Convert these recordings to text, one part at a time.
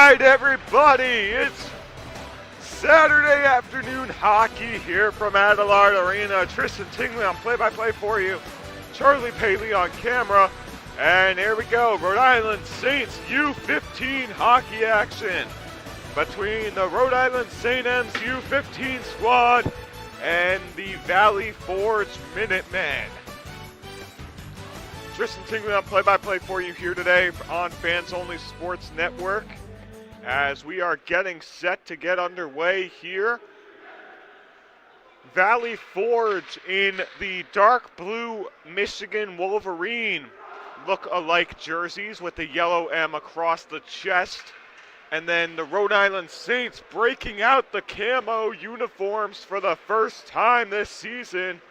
right, everybody, it's Saturday afternoon hockey here from Adelard Arena. Tristan Tingley on play-by-play for you. Charlie Paley on camera. And here we go, Rhode Island Saints U15 hockey action between the Rhode Island St. M's U15 squad and the Valley Forge Minutemen. Tristan Tingley on play-by-play for you here today on Fans Only Sports Network as we are getting set to get underway here. Valley Forge in the dark blue Michigan Wolverine look-alike jerseys with the yellow M across the chest. And then the Rhode Island Saints breaking out the camo uniforms for the first time this season.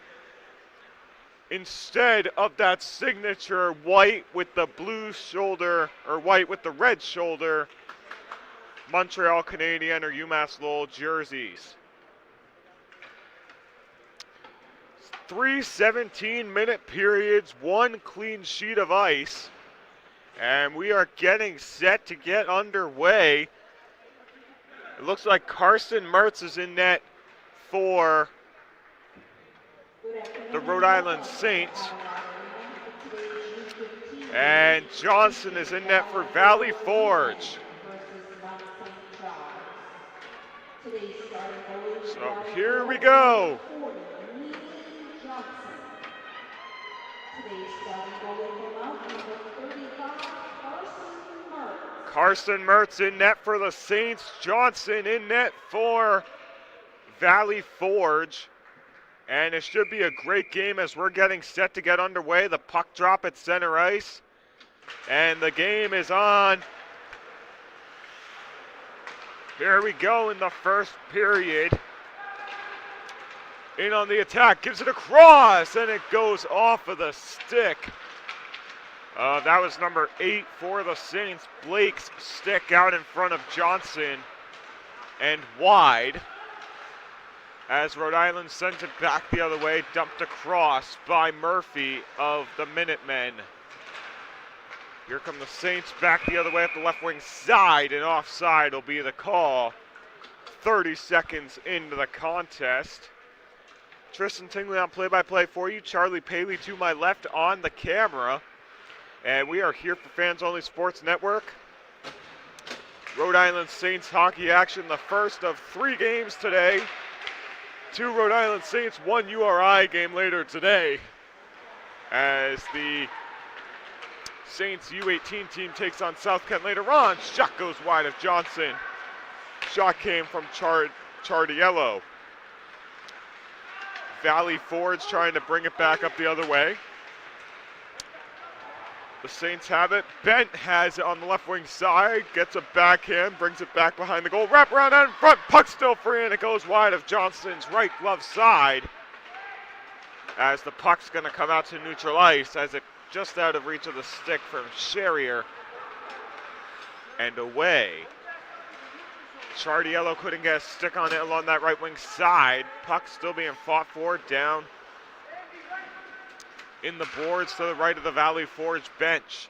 Instead of that signature white with the blue shoulder, or white with the red shoulder, Montreal Canadiens or UMass Lowell jerseys. 3 17-minute periods, one clean sheet of ice, and we are getting set to get underway. It looks like Carson Mertz is in net for the Rhode Island Saints, and Johnson is in net for Valley Forge. So here we go. Carson Mertz in net for the Saints. Johnson in net for Valley Forge. And it should be a great game as we're getting set to get underway. The puck drop at center ice. And the game is on. Here we go in the first period. In on the attack, gives it across, and it goes off of the stick. That was number 8 for the Saints. Blake's stick out in front of Johnson and wide. As Rhode Island sent it back the other way, dumped across by Murphy of the Minutemen. Here come the Saints back the other way up the left wing side, and offside will be the call. 30 seconds into the contest. Tristan Tingley on play-by-play for you. Charlie Paley to my left on the camera. And we are here for Fans Only Sports Network. Rhode Island Saints hockey action, the first of 3 games today. 2 Rhode Island Saints, 1 URI game later today. As the Saints U18 team takes on South Kent later on. Shot goes wide of Johnson. Shot came from Chardiello. Valley Forge trying to bring it back up the other way. The Saints have it. Bent has it on the left wing side. Gets a backhand, brings it back behind the goal. Wrap around out in front. Puck still free, and it goes wide of Johnson's right glove side. As the puck's going to come out to neutral ice as it just out of reach of the stick from Sherrier. And away. Chardiello couldn't get a stick on it along that right wing side. Puck still being fought for down in the boards to the right of the Valley Forge bench.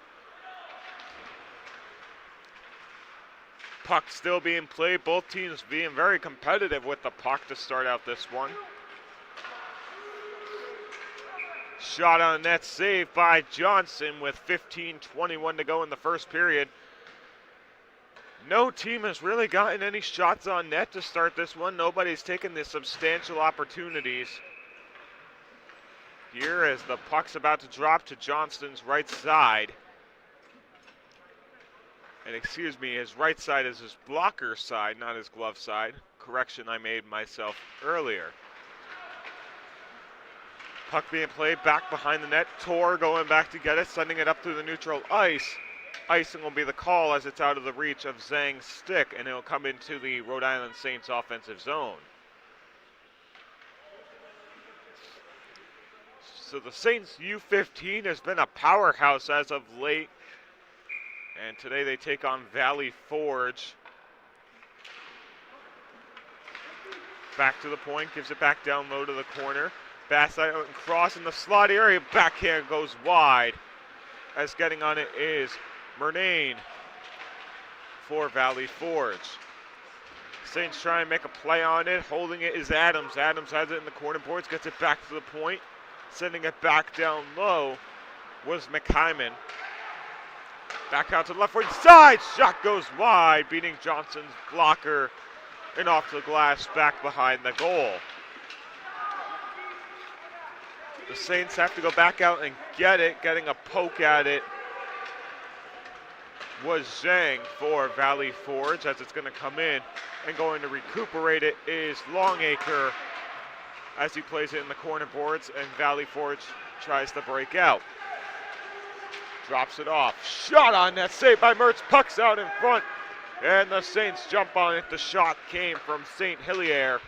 Puck still being played. Both teams being very competitive with the puck to start out this one. Shot on net, saved by Johnson with 15:21 to go in the first period. No team has really gotten any shots on net to start this one. Nobody's taken the substantial opportunities. Here as the puck's about to drop to Johnston's right side. And excuse me, his right side is his blocker side, not his glove side. Correction I made myself earlier. Puck being played back behind the net. Tor going back to get it, sending it up through the neutral ice. Icing will be the call as it's out of the reach of Zhang's stick, and it'll come into the Rhode Island Saints offensive zone. So the Saints U15 has been a powerhouse as of late, and today they take on Valley Forge. Back to the point, gives it back down low to the corner. Bass out and cross in the slot area. Backhand goes wide. As getting on it is Murnane. for Valley Forge. Saints try and make a play on it. Holding it is Adams. Adams has it in the corner boards, gets it back to the point. Sending it back down low was McHyman. Back out to the left wing side. Shot goes wide, beating Johnson's blocker and off the glass back behind the goal. The Saints have to go back out and get it. Getting a poke at it was Zhang for Valley Forge as it's going to come in, and going to recuperate it is Longacre as he plays it in the corner boards, and Valley Forge tries to break out. Drops it off. Shot on net, saved by Mertz. Puck's out in front, and the Saints jump on it. The shot came from St. Hilaire.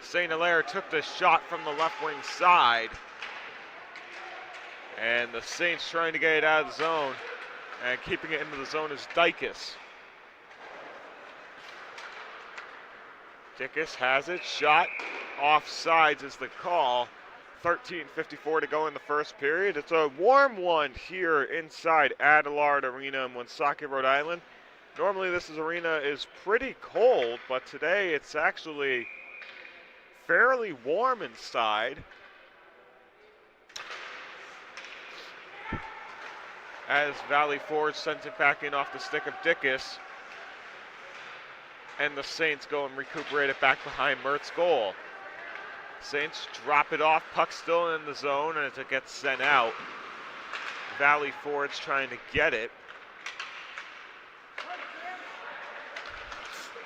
St. Hilaire took the shot from the left wing side. And the Saints trying to get it out of the zone. And keeping it into the zone is Dykes. Dickus has it. Shot. Offsides is the call. 13:54 to go in the first period. It's a warm one here inside Adelaide Arena in Woonsocket, Rhode Island. Normally this arena is pretty cold, but today it's actually fairly warm inside. As Valley Forge sends it back in off the stick of Dickus. And the Saints go and recuperate it back behind Mertz's goal. Saints drop it off, puck still in the zone, and as it gets sent out, Valley Forge trying to get it.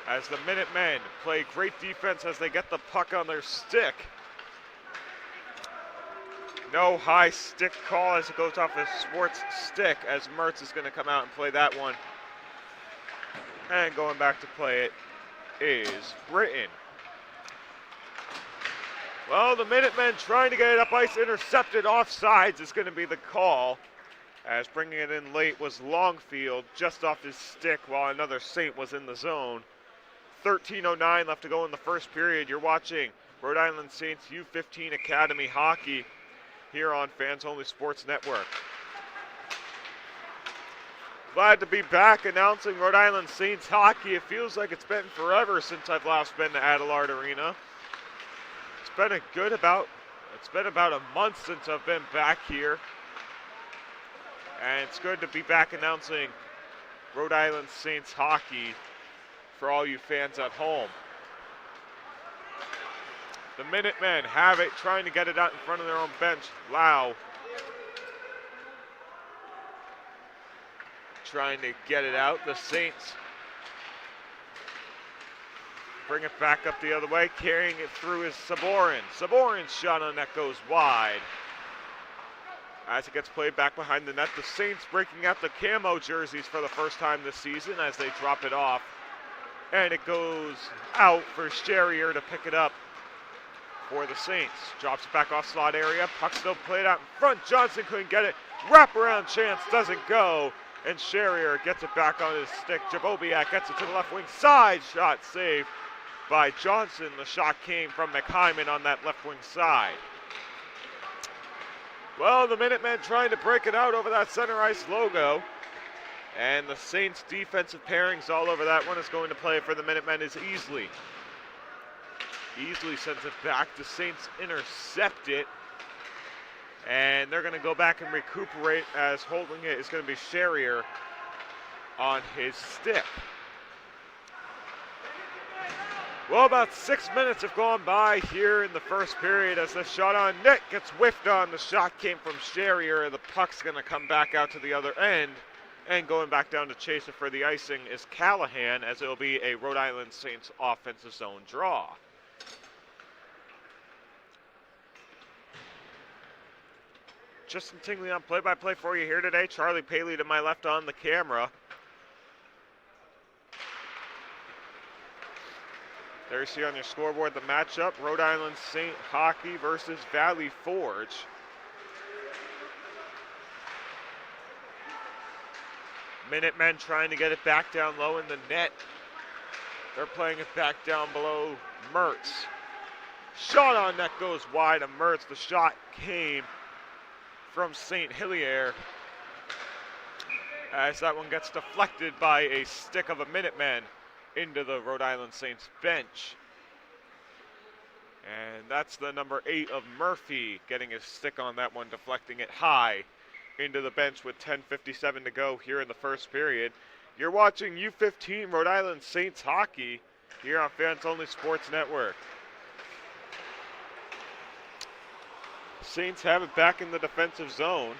As the Minutemen play great defense as they get the puck on their stick. No high stick call as it goes off of Swartz's stick, as Mertz is going to come out and play that one. And going back to play it is Britton. Well, the Minutemen trying to get it up ice, intercepted offsides is going to be the call. As bringing it in late was Longfield, just off his stick while another Saint was in the zone. 13:09 left to go in the first period. You're watching Rhode Island Saints U15 Academy Hockey here on Fans Only Sports Network. Glad to be back announcing Rhode Island Saints hockey. It feels like it's been forever since I've last been to Adelaide Arena. It's been about a month since I've been back here. And it's good to be back announcing Rhode Island Saints hockey for all you fans at home. The Minutemen have it, trying to get it out in front of their own bench. Lau trying to get it out. The Saints bring it back up the other way. Carrying it through is Saborin. Saborin's shot on net goes wide. As it gets played back behind the net, the Saints breaking out the camo jerseys for the first time this season as they drop it off. And it goes out for Sherrier to pick it up for the Saints. Drops it back off slot area. Puck still played out in front. Johnson couldn't get it. Wraparound chance doesn't go. And Sherrier gets it back on his stick. Jabobiak gets it to the left wing side. Shot saved by Johnson. The shot came from McHyman on that left wing side. Well, the Minutemen trying to break it out over that center ice logo. And the Saints defensive pairings all over that one is going to play for the Minutemen is Easley. Easley sends it back. The Saints intercept it. And they're going to go back and recuperate as holding it is going to be Sherrier on his stick. Well, about 6 minutes have gone by here in the first period as the shot on net gets whiffed on. The shot came from Sherrier. The puck's going to come back out to the other end. And going back down to chase it for the icing is Callahan, as it'll be a Rhode Island Saints offensive zone draw. Justin Tingley on play-by-play for you here today. Charlie Paley to my left on the camera. There you see on your scoreboard the matchup, Rhode Island Saint Hockey versus Valley Forge. Minutemen trying to get it back down low in the net. They're playing it back down below Mertz. Shot on net goes wide of Mertz. The shot came from St. Hilaire. as that one gets deflected by a stick of a Minuteman into the Rhode Island Saints bench. And that's the number 8 of Murphy getting his stick on that one, deflecting it high into the bench with 10:57 to go here in the first period. You're watching U15 Rhode Island Saints hockey here on Fans Only Sports Network. Saints have it back in the defensive zone.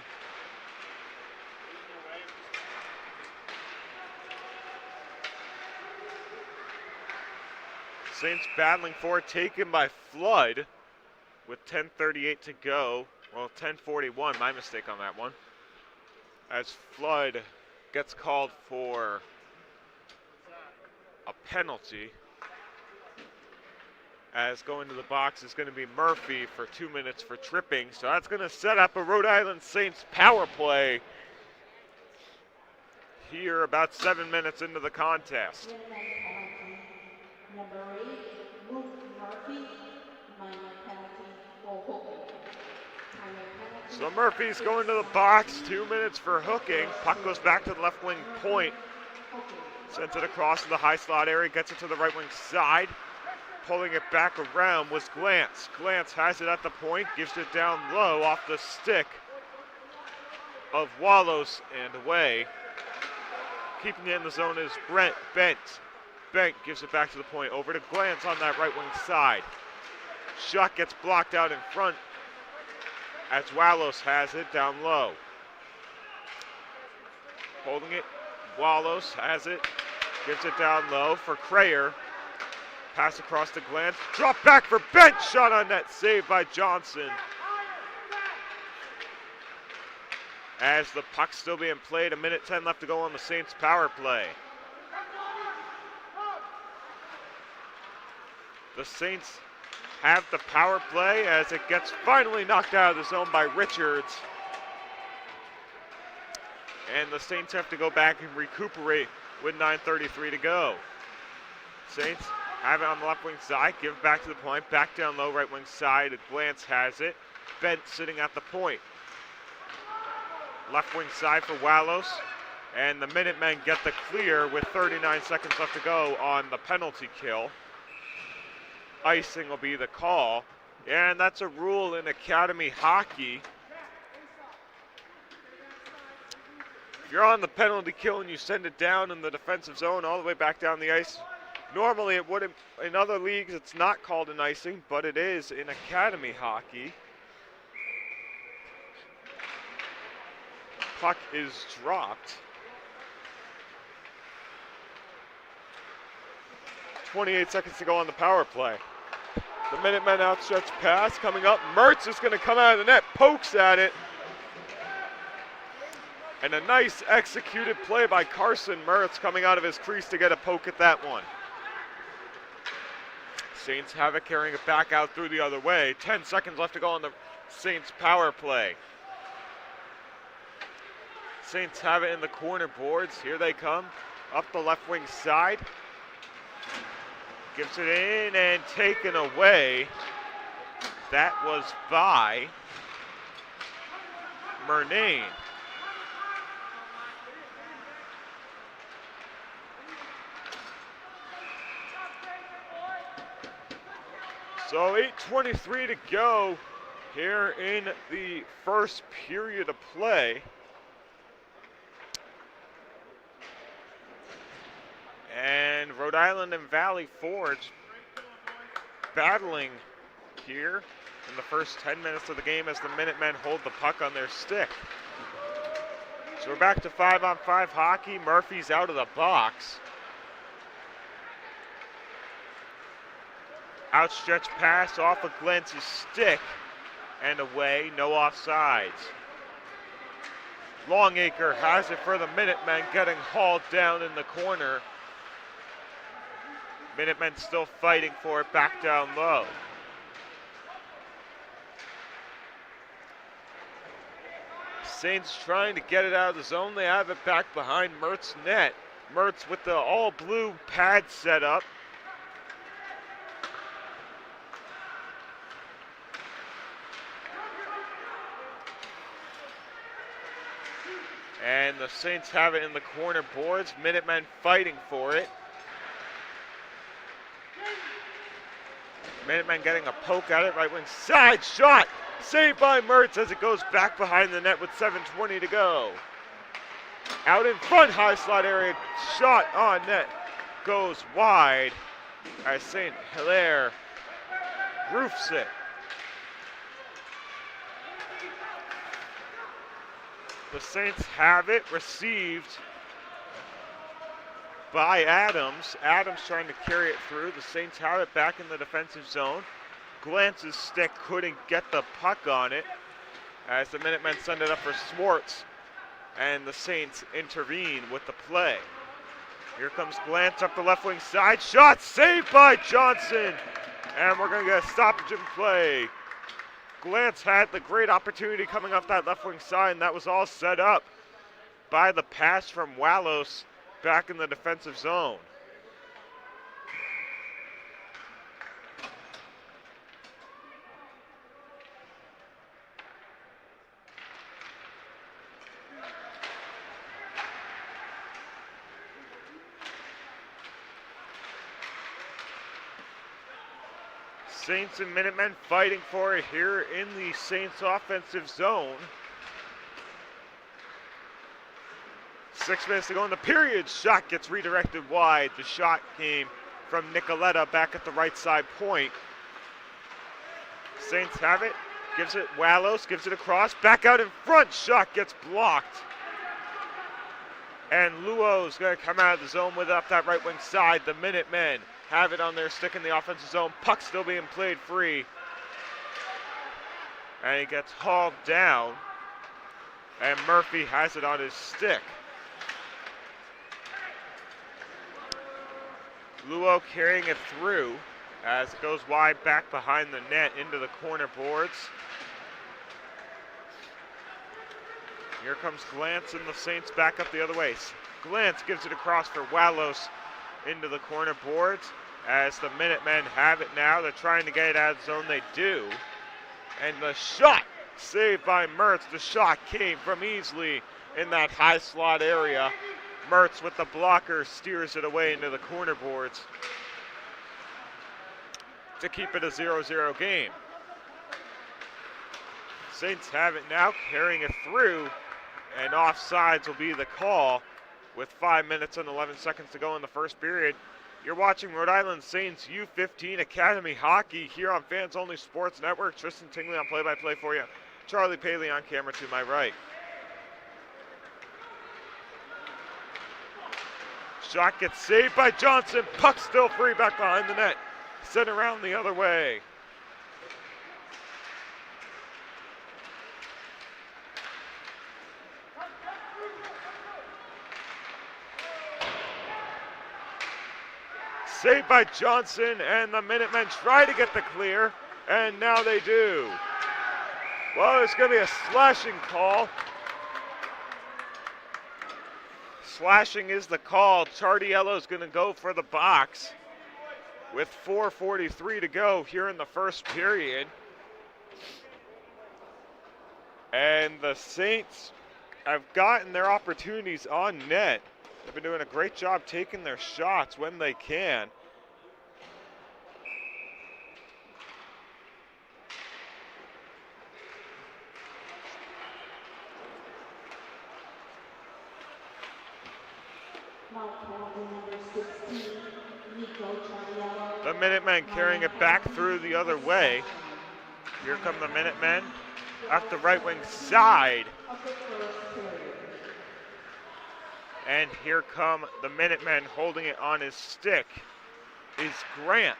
Saints battling for it, taken by Flood with 10:38 to go. Well, 10:41, my mistake on that one. As Flood gets called for a penalty. As going to the box is going to be Murphy for 2 minutes for tripping. So that's going to set up a Rhode Island Saints power play here about 7 minutes into the contest. Number 8, Luke Murphy, minor penalty for hooking. So Murphy's going to the box, 2 minutes for hooking. Puck goes back to the left wing point. Sends it across to the high slot area, gets it to the right wing side. Pulling it back around was Glantz. Glantz has it at the point, gives it down low off the stick of Wallows and away. Keeping it in the zone is Bent. Bent gives it back to the point, over to Glantz on that right wing side. Shot gets blocked out in front as Wallows has it down low. Holding it, Wallows has it, gives it down low for Crayer. Pass across to Glantz, drop back for Bent, shot on net, saved by Johnson. As the puck's still being played, 1:10 left to go on the Saints power play. The Saints have the power play as it gets finally knocked out of the zone by Richards. And the Saints have to go back and recuperate with 9:33 to go. Saints have it on the left wing side, give it back to the point, back down low right wing side. Glantz has it. Bent sitting at the point. Left wing side for Wallows. And the Minutemen get the clear with 39 seconds left to go on the penalty kill. Icing will be the call. And that's a rule in academy hockey. If you're on the penalty kill and you send it down in the defensive zone all the way back down the ice, normally it wouldn't, in other leagues it's not called an icing, but it is in academy hockey. Puck is dropped. 28 seconds to go on the power play. The Minutemen outstretched pass coming up. Mertz is going to come out of the net, pokes at it. And a nice executed play by Carson Mertz coming out of his crease to get a poke at that one. Saints have it, carrying it back out through the other way. 10 seconds left to go on the Saints power play. Saints have it in the corner boards. Here they come, up the left wing side. Gives it in and taken away. That was by Murnane. So 8:23 to go here in the first period of play. And Rhode Island and Valley Forge battling here in the first 10 minutes of the game as the Minutemen hold the puck on their stick. So we're back to 5-on-5 hockey. Murphy's out of the box. Outstretched pass off of Glentz's stick and away, no offsides. Longacre has it for the Minutemen, getting hauled down in the corner. Minutemen still fighting for it back down low. Saints trying to get it out of the zone. They have it back behind Mertz's net. Mertz with the all blue pad set up. And the Saints have it in the corner boards. Minutemen fighting for it. Minutemen getting a poke at it. Right wing side shot. Saved by Mertz as it goes back behind the net with 7:20 to go. Out in front, high slot area. Shot on net. Goes wide as St. Hilaire roofs it. The Saints have it received by Adams. Adams trying to carry it through. The Saints have it back in the defensive zone. Glance's stick couldn't get the puck on it as the Minutemen send it up for Swartz, and the Saints intervene with the play. Here comes Glance up the left wing side. Shot saved by Johnson, and we're going to get a stoppage in play. Glance had the great opportunity coming off that left wing side, and that was all set up by the pass from Wallos back in the defensive zone. Saints and Minutemen fighting for it here in the Saints offensive zone. 6 minutes to go in the period. Shot gets redirected wide. The shot came from Nicoletta back at the right side point. Saints have it. Gives it Wallos, gives it across. Back out in front. Shot gets blocked. And Luo's going to come out of the zone with it up that right wing side. The Minutemen have it on their stick in the offensive zone. Puck still being played free. And he gets hauled down. And Murphy has it on his stick. Luo carrying it through as it goes wide back behind the net into the corner boards. Here comes Glance and the Saints back up the other way. Glance gives it across for Wallos into the corner boards as the Minutemen have it now. They're trying to get it out of the zone. They do. And the shot saved by Mertz. The shot came from Easley in that high slot area. Mertz with the blocker steers it away into the corner boards to keep it a 0-0 game. Saints have it now, carrying it through, and offsides will be the call with 5 minutes and 11 seconds to go in the first period. You're watching Rhode Island Saints U15 Academy Hockey here on Fans Only Sports Network. Tristan Tingley on play-by-play for you. Charlie Paley on camera to my right. Shot gets saved by Johnson. Puck still free back behind the net. Sent around the other way. Saved by Johnson, and the Minutemen try to get the clear, and now they do. Well, it's going to be a slashing call. Slashing is the call. Chardiello is going to go for the box with 4:43 to go here in the first period. And the Saints have gotten their opportunities on net. They've been doing a great job taking their shots when they can. The Minutemen carrying it back through the other way. Here come the Minutemen off the right wing side. And here come the Minutemen holding it on his stick is Grant.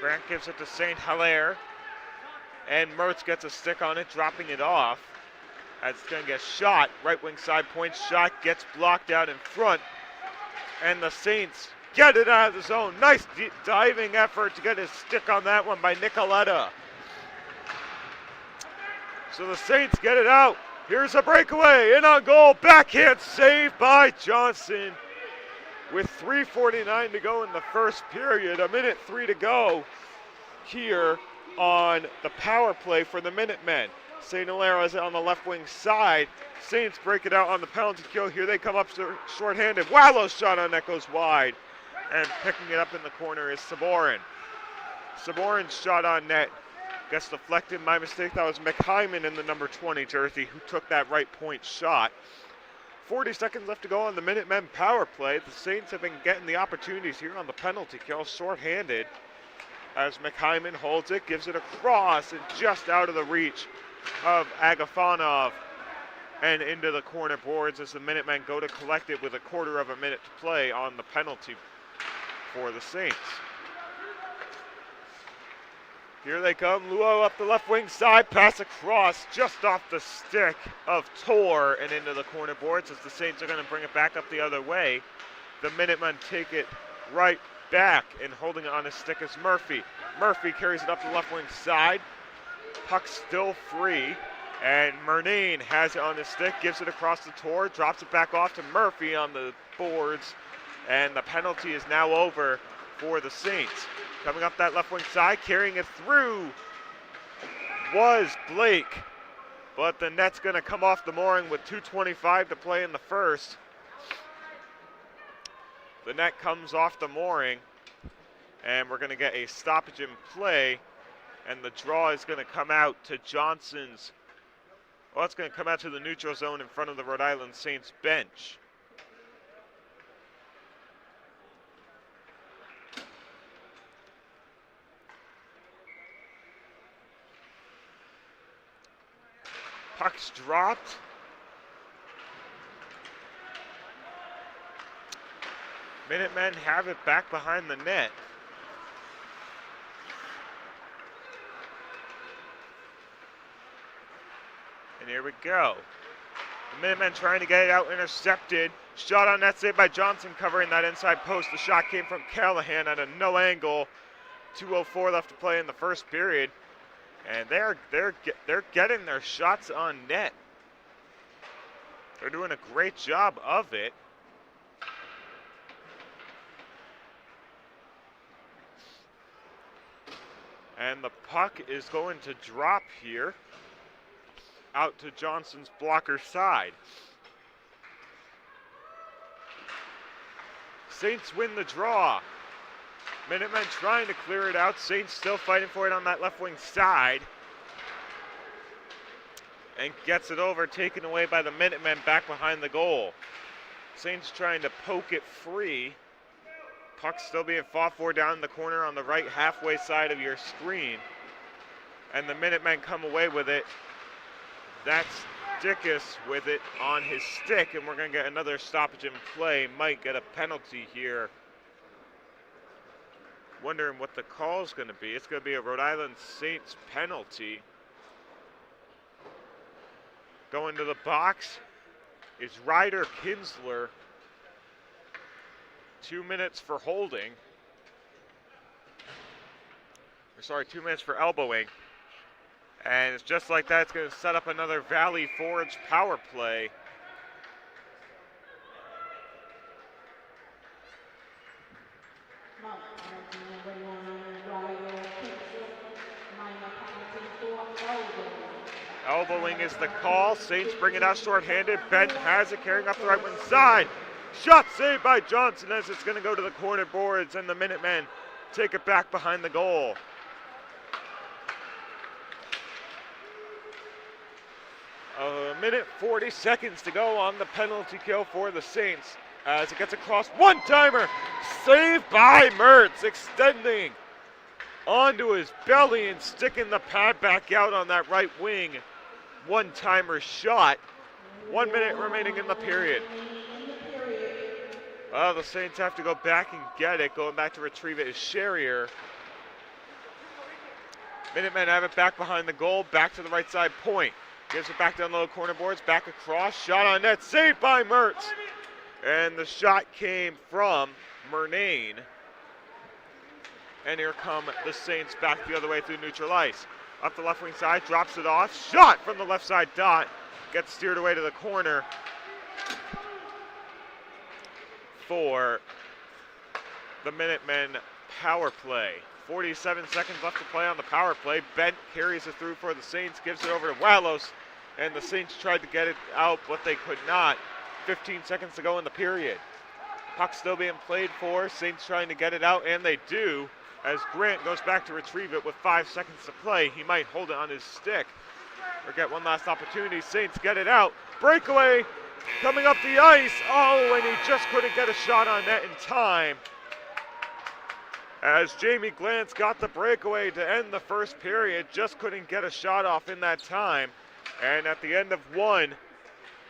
Grant gives it to St. Hilaire. And Mertz gets a stick on it, dropping it off. As it's going to get shot. Right wing side point shot gets blocked out in front. And the Saints get it out of the zone. Nice diving effort to get his stick on that one by Nicoletta. So the Saints get it out. Here's a breakaway, in on goal, backhand save by Johnson. With 3:49 to go in the first period, 1:03 to go here on the power play for the Minutemen. St. Hilaire has it on the left wing side. Saints break it out on the penalty kill. Here they come up short-handed. Wallow's shot on net goes wide. And picking it up in the corner is Saborin. Saborin's shot on net gets deflected. My mistake, that was McHyman in the number 20 jersey who took that right point shot. 40 seconds left to go on the Minutemen power play. The Saints have been getting the opportunities here on the penalty kill, short-handed. As McHyman holds it, gives it across and just out of the reach of Agafonov and into the corner boards as the Minutemen go to collect it with a quarter of a minute to play on the penalty for the Saints. Here they come, Luo up the left wing side, pass across just off the stick of Tor and into the corner boards as the Saints are going to bring it back up the other way. The Minutemen take it right back, and holding it on his stick is Murphy. Murphy carries it up the left wing side. Puck still free, and Murnane has it on his stick, gives it across the Tor, drops it back off to Murphy on the boards, and the penalty is now over for the Saints. Coming up that left wing side, carrying it through was Blake, but the net's going to come off the mooring with 2:25 to play in the first. The net comes off the mooring, and we're going to get a stoppage in play, and the draw is going to come out to Johnson's. Well, it's going to come out to the neutral zone in front of the Rhode Island Saints bench. Puck's dropped. Minutemen have it back behind the net. And here we go. The Minutemen trying to get it out, intercepted. Shot on net, saved by Johnson, covering that inside post. The shot came from Callahan at a no angle. 2:04 left to play in the first period. And they're getting their shots on net. They're doing a great job of it. And the puck is going to drop here out to Johnson's blocker side. Saints win the draw. Minutemen trying to clear it out. Saints still fighting for it on that left wing side. And gets it over, taken away by the Minutemen back behind the goal. Saints trying to poke it free. Puck still being fought for down in the corner on the right halfway side of your screen. And the Minutemen come away with it. That's Dickus with it on his stick, and we're going to get another stoppage in play. Might get a penalty here. Wondering what the call is going to be. It's going to be a Rhode Island Saints penalty. Going to the box is Ryder Kinsler. 2 minutes for holding. 2 minutes for elbowing. And it's just like that, it's going to set up another Valley Forge power play. Elbowing is the call. Saints bring it out short-handed. Benton has it, carrying up the right wing side. Shot saved by Johnson as it's going to go to the corner boards, and the Minutemen take it back behind the goal. A minute 40 seconds to go on the penalty kill for the Saints as it gets across. One-timer saved by Mertz, extending onto his belly and sticking the pad back out on that right wing. One-timer shot. 1 minute remaining in the period. Well, the Saints have to go back and get it. Going back to retrieve it is Sherrier. Minutemen have it back behind the goal. Back to the right side point. Gives it back down the low corner boards. Back across. Shot on net. Saved by Mertz. And the shot came from Murnane. And here come the Saints back the other way through neutral ice. Up the left wing side. Drops it off. Shot from the left side dot. Gets steered away to the corner for the Minutemen power play. 47 seconds left to play on the power play. Bent carries it through for the Saints, gives it over to Walos, and the Saints tried to get it out, but they could not. 15 seconds to go in the period. Puck still being played for. Saints trying to get it out, and they do, as Grant goes back to retrieve it with 5 seconds to play. He might hold it on his stick or get one last opportunity. Saints get it out. Breakaway coming up the ice. Oh, and he just couldn't get a shot on net in time, as Jamie Glantz got the breakaway to end the first period. Just couldn't get a shot off in that time. And at the end of one,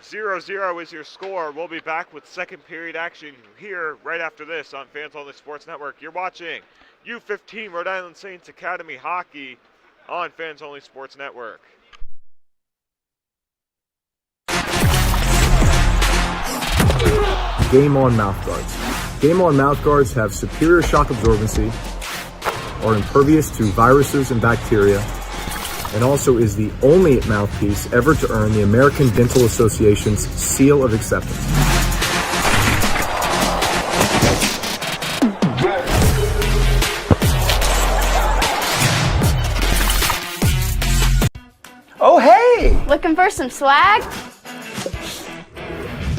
0-0 is your score. We'll be back with second period action here right after this on Fans Only Sports Network. You're watching U15 Rhode Island Saints Academy Hockey on Fans Only Sports Network. Game On mouthguards. Game On mouthguards have superior shock absorbency, are impervious to viruses and bacteria, and also is the only mouthpiece ever to earn the American Dental Association's seal of acceptance. Oh, hey! Looking for some swag?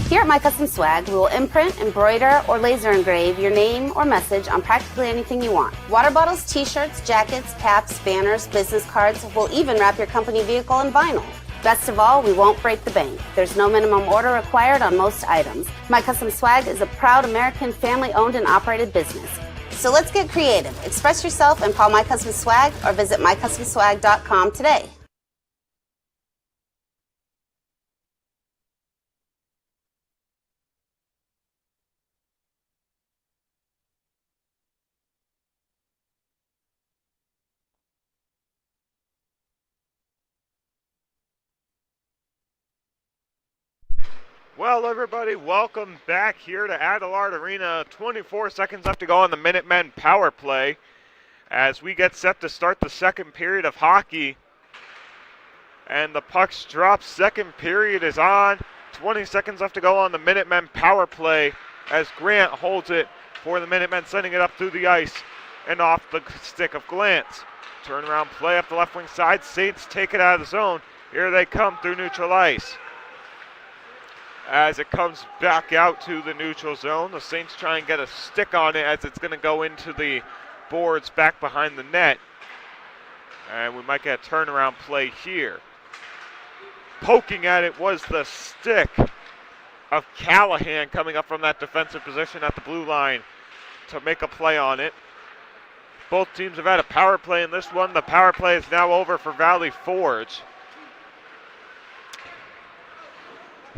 Here at My Custom Swag, we will imprint, embroider, or laser engrave your name or message on practically anything you want. Water bottles, t-shirts, jackets, caps, banners, business cards. We'll even wrap your company vehicle in vinyl. Best of all, we won't break the bank. There's no minimum order required on most items. My Custom Swag is a proud American family-owned and operated business. So let's get creative. Express yourself and call My Custom Swag or visit mycustomswag.com today. Well, everybody, welcome back here to Adelard Arena. 24 seconds left to go on the Minutemen power play as we get set to start the second period of hockey. And the puck's dropped. Second period is on. 20 seconds left to go on the Minutemen power play as Grant holds it for the Minutemen, sending it up through the ice and off the stick of Glantz. Turnaround play up the left wing side. Saints take it out of the zone. Here they come through neutral ice. As it comes back out to the neutral zone, the Saints try and get a stick on it as it's going to go into the boards back behind the net. And we might get a turnaround play here. Poking at it was the stick of Callahan coming up from that defensive position at the blue line to make a play on it. Both teams have had a power play in this one. The power play is now over for Valley Forge.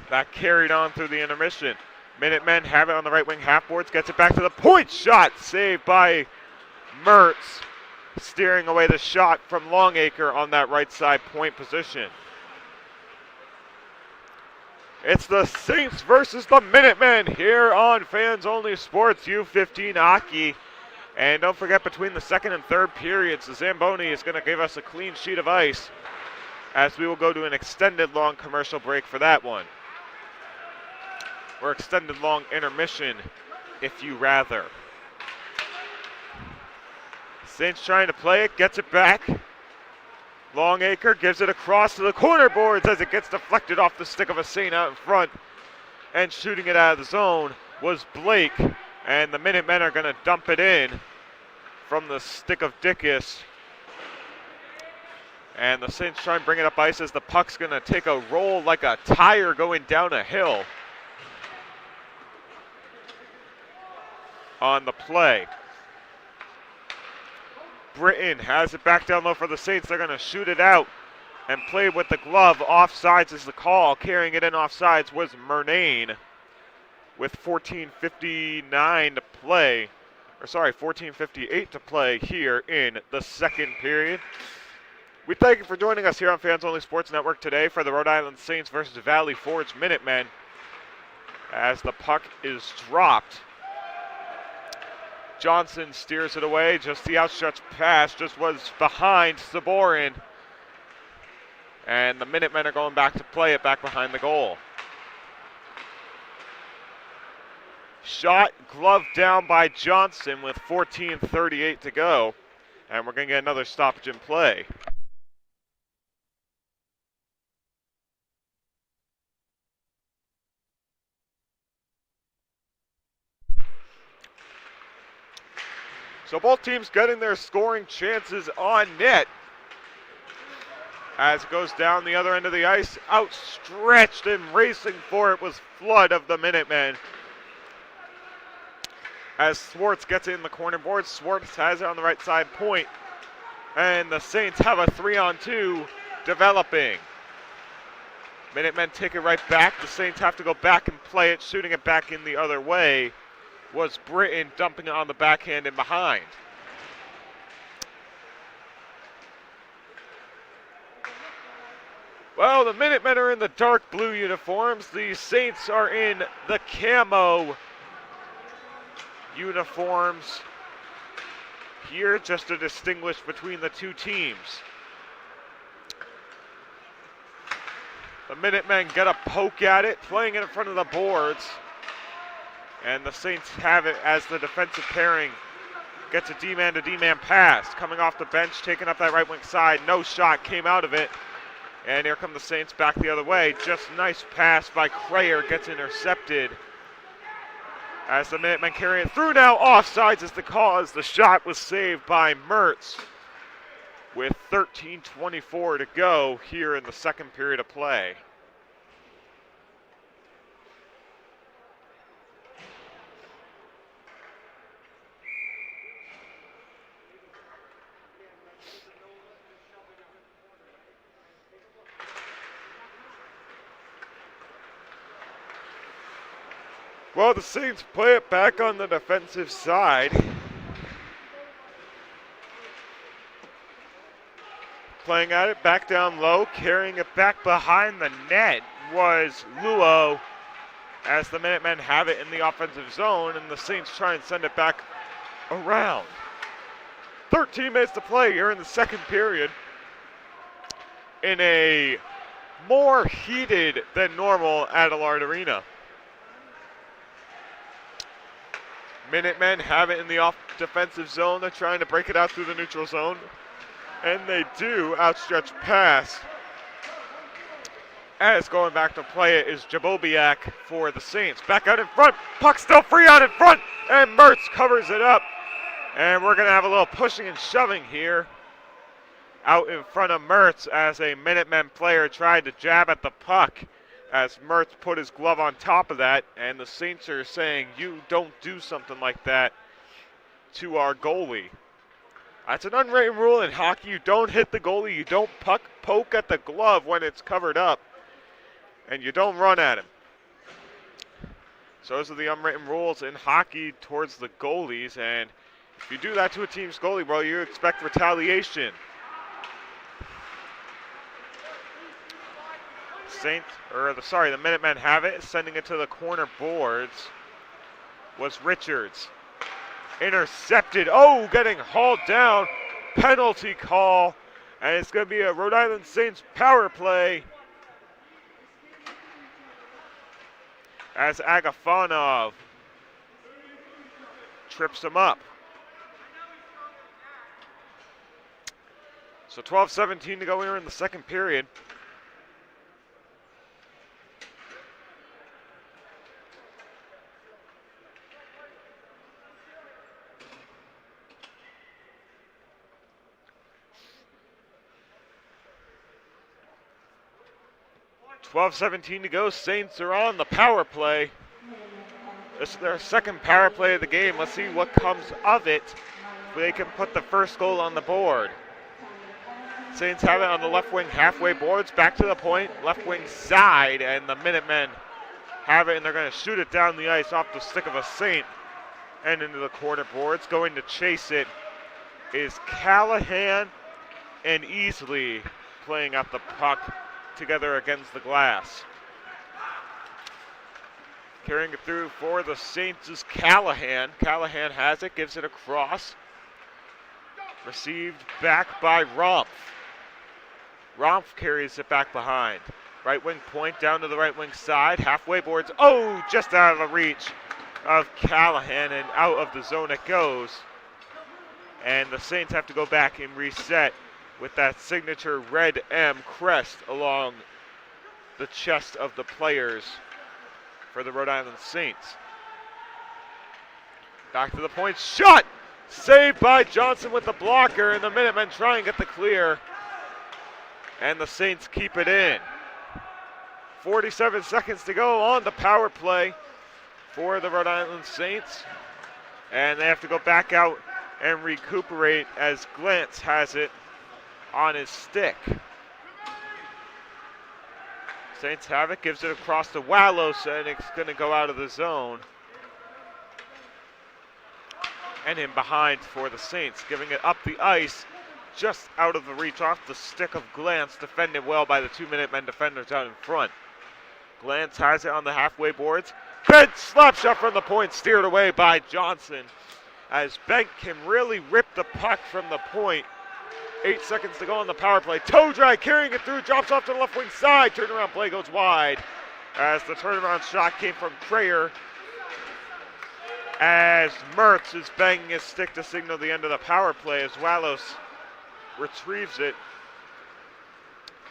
That carried on through the intermission. Minutemen have it on the right wing half boards, gets it back to the point shot, saved by Mertz, steering away the shot from Longacre on that right side point position. It's the Saints versus the Minutemen here on Fans Only Sports U15 Hockey. And don't forget, between the second and third periods, the Zamboni is going to give us a clean sheet of ice as we will go to an extended long commercial break for that one. Or extended long intermission, if you rather. Saints trying to play it, gets it back. Longacre gives it across to the corner boards as it gets deflected off the stick of a Saint out in front. And shooting it out of the zone was Blake. And the Minutemen are going to dump it in from the stick of Dickus. And the Saints try and bring it up ice as the puck's going to take a roll like a tire going down a hill on the play. Britton has it back down low for the Saints. They're going to shoot it out and play with the glove. Offsides is the call. Carrying it in offsides was Murnane with 14:59 to play. Or sorry, 14:58 to play here in the second period. We thank you for joining us here on Fans Only Sports Network today for the Rhode Island Saints versus Valley Forge Minutemen as the puck is dropped. Johnson steers it away, just the outstretched pass just was behind Saborin. And the Minutemen are going back to play it back behind the goal. Shot gloved down by Johnson with 14:38 to go. And we're going to get another stoppage in play. So both teams getting their scoring chances on net. As it goes down the other end of the ice, outstretched and racing for it was Flood of the Minutemen. As Swartz gets it in the corner board, Swartz has it on the right side point. And the Saints have a 3-on-2 developing. Minutemen take it right back. The Saints have to go back and play it. Shooting it back in the other way was Britton, dumping it on the backhand and behind. Well, the Minutemen are in the dark blue uniforms. The Saints are in the camo uniforms here, just to distinguish between the two teams. The Minutemen get a poke at it, playing it in front of the boards. And the Saints have it as the defensive pairing gets a D-man to D-man pass. Coming off the bench, taking up that right wing side. No shot came out of it. And here come the Saints back the other way. Just nice pass by Crayer, gets intercepted. As the Minutemen carry it through now, offsides is the cause. The shot was saved by Mertz with 13:24 to go here in the second period of play. Well, the Saints play it back on the defensive side. Playing at it back down low, carrying it back behind the net was Luo, as the Minutemen have it in the offensive zone, and the Saints try and send it back around. 13 minutes to play here in the second period in a more heated than normal Adelard Arena. Minutemen have it in the off-defensive zone. They're trying to break it out through the neutral zone. And they do. Outstretched pass. As going back to play it is Jabobiak for the Saints. Back out in front. Puck still free out in front. And Mertz covers it up. And we're going to have a little pushing and shoving here out in front of Mertz as a Minutemen player tried to jab at the puck, as Mertz put his glove on top of that, and the Saints are saying, you don't do something like that to our goalie. That's an unwritten rule in hockey. You don't hit the goalie, you don't poke at the glove when it's covered up, and you don't run at him. So those are the unwritten rules in hockey towards the goalies, and if you do that to a team's goalie, well, you expect retaliation. The Minutemen have it, sending it to the corner boards was Richards. Intercepted, getting hauled down, penalty call, and it's going to be a Rhode Island Saints power play as Agafonov trips him up. So 12:17 to go here in the second period. .12:17 to go. Saints are on the power play. This is their second power play of the game. Let's see what comes of it. If they can put the first goal on the board. Saints have it on the left wing halfway boards. Back to the point. Left wing side. And the Minutemen have it, and they're going to shoot it down the ice off the stick of a Saint and into the corner boards. Going to chase it is Callahan and Easley playing at the puck together against the glass. Carrying it through for the Saints is Callahan. Callahan has it, gives it across. Received back by Rumpf. Rumpf carries it back behind. Right wing point down to the right wing side. Halfway boards. Just out of the reach of Callahan, and out of the zone it goes. And the Saints have to go back and reset with that signature red M crest along the chest of the players for the Rhode Island Saints. Back to the point, shot! Saved by Johnson with the blocker, and the Minutemen try and get the clear. And the Saints keep it in. 47 seconds to go on the power play for the Rhode Island Saints. And they have to go back out and recuperate as Glantz has it on his stick. Saints have it, gives it across to Wallows, and it's going to go out of the zone. And in behind for the Saints, giving it up the ice, just out of the reach off the stick of Glantz, defended well by the 2 Minutemen defenders out in front. Glantz has it on the halfway boards. Bent slap shot from the point, steered away by Johnson, as Bent can really rip the puck from the point. 8 seconds to go on the power play. Toe drag, carrying it through, drops off to the left wing side. Turnaround play goes wide as the turnaround shot came from Crayer, as Mertz is banging his stick to signal the end of the power play as Wallows retrieves it.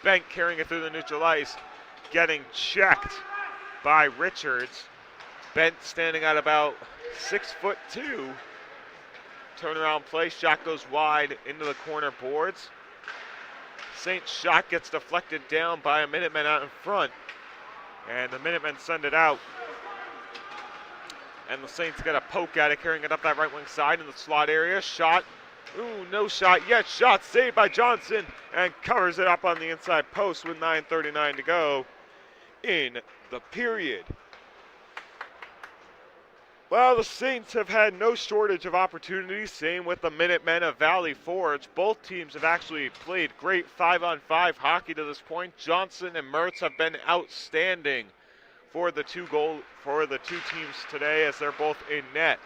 Bent carrying it through the neutral ice, getting checked by Richards. Bent standing at about 6'2". Turnaround play, shot goes wide into the corner boards. Saints shot gets deflected down by a Minuteman out in front, and the Minutemen send it out. And the Saints get a poke at it, carrying it up that right wing side in the slot area. Shot, ooh, no shot yet. Shot saved by Johnson, and covers it up on the inside post with 9:39 to go in the period. Well, the Saints have had no shortage of opportunities, same with the Minutemen of Valley Forge. Both teams have actually played great 5-on-5 hockey to this point. Johnson and Mertz have been outstanding for the two teams today, as they're both in net.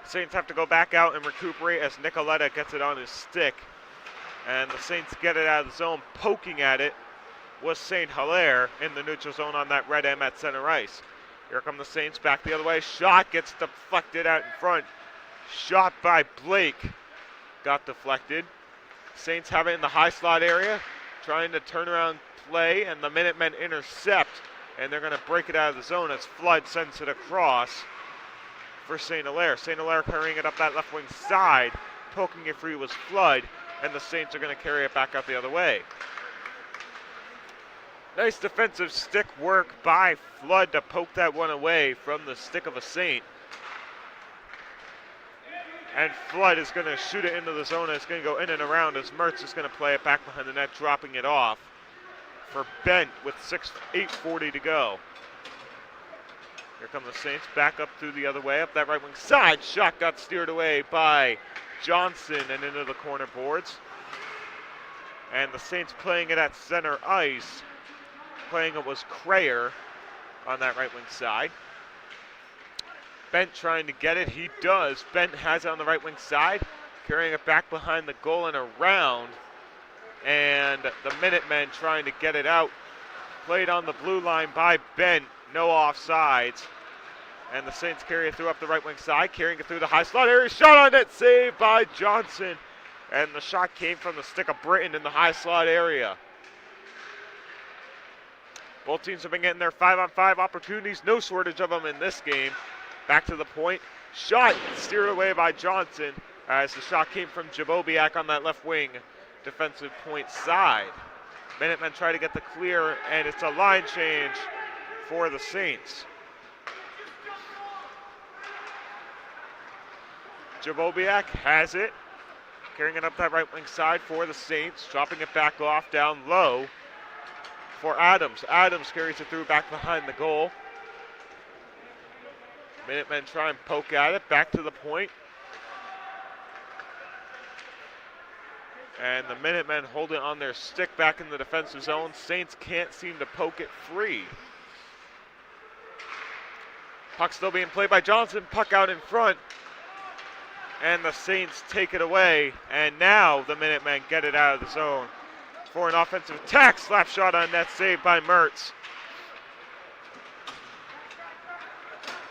Saints have to go back out and recuperate as Nicoletta gets it on his stick. And the Saints get it out of the zone. Poking at it was St. Hilaire in the neutral zone on that red M at center ice. Here come the Saints back the other way. Shot gets deflected out in front. Shot by Blake got deflected. Saints have it in the high slot area, trying to turn around play, and the Minutemen intercept, and they're going to break it out of the zone as Flood sends it across for St. Hilaire. St. Hilaire carrying it up that left wing side. Poking it free was Flood, and the Saints are going to carry it back out the other way. Nice defensive stick work by Flood to poke that one away from the stick of a Saint. And Flood is going to shoot it into the zone, and it's going to go in and around as Mertz is going to play it back behind the net, dropping it off for Bent with 8:40 to go. Here come the Saints back up through the other way, up that right wing side. Shot got steered away by Johnson and into the corner boards. And the Saints playing it at center ice. Playing it was Crayer on that right wing side. Bent trying to get it, he does. Bent has it on the right wing side, carrying it back behind the goal and around. And the Minutemen trying to get it out. Played on the blue line by Bent, no offsides. And the Saints carry it through up the right wing side, carrying it through the high slot area. Shot on net, saved by Johnson. And the shot came from the stick of Britton in the high slot area. Both teams have been getting their 5-on-5 opportunities, no shortage of them in this game. Back to the point, shot steered away by Johnson as the shot came from Jabobiak on that left wing defensive point side. Minutemen try to get the clear, and it's a line change for the Saints. Jabobiak has it, carrying it up that right wing side for the Saints, dropping it back off down low for Adams. Adams carries it through back behind the goal. Minutemen try and poke at it, back to the point. And the Minutemen hold it on their stick back in the defensive zone. Saints can't seem to poke it free. Puck still being played by Johnson, puck out in front. And the Saints take it away, and now the Minutemen get it out of the zone for an offensive attack. Slap shot on net, saved by Mertz.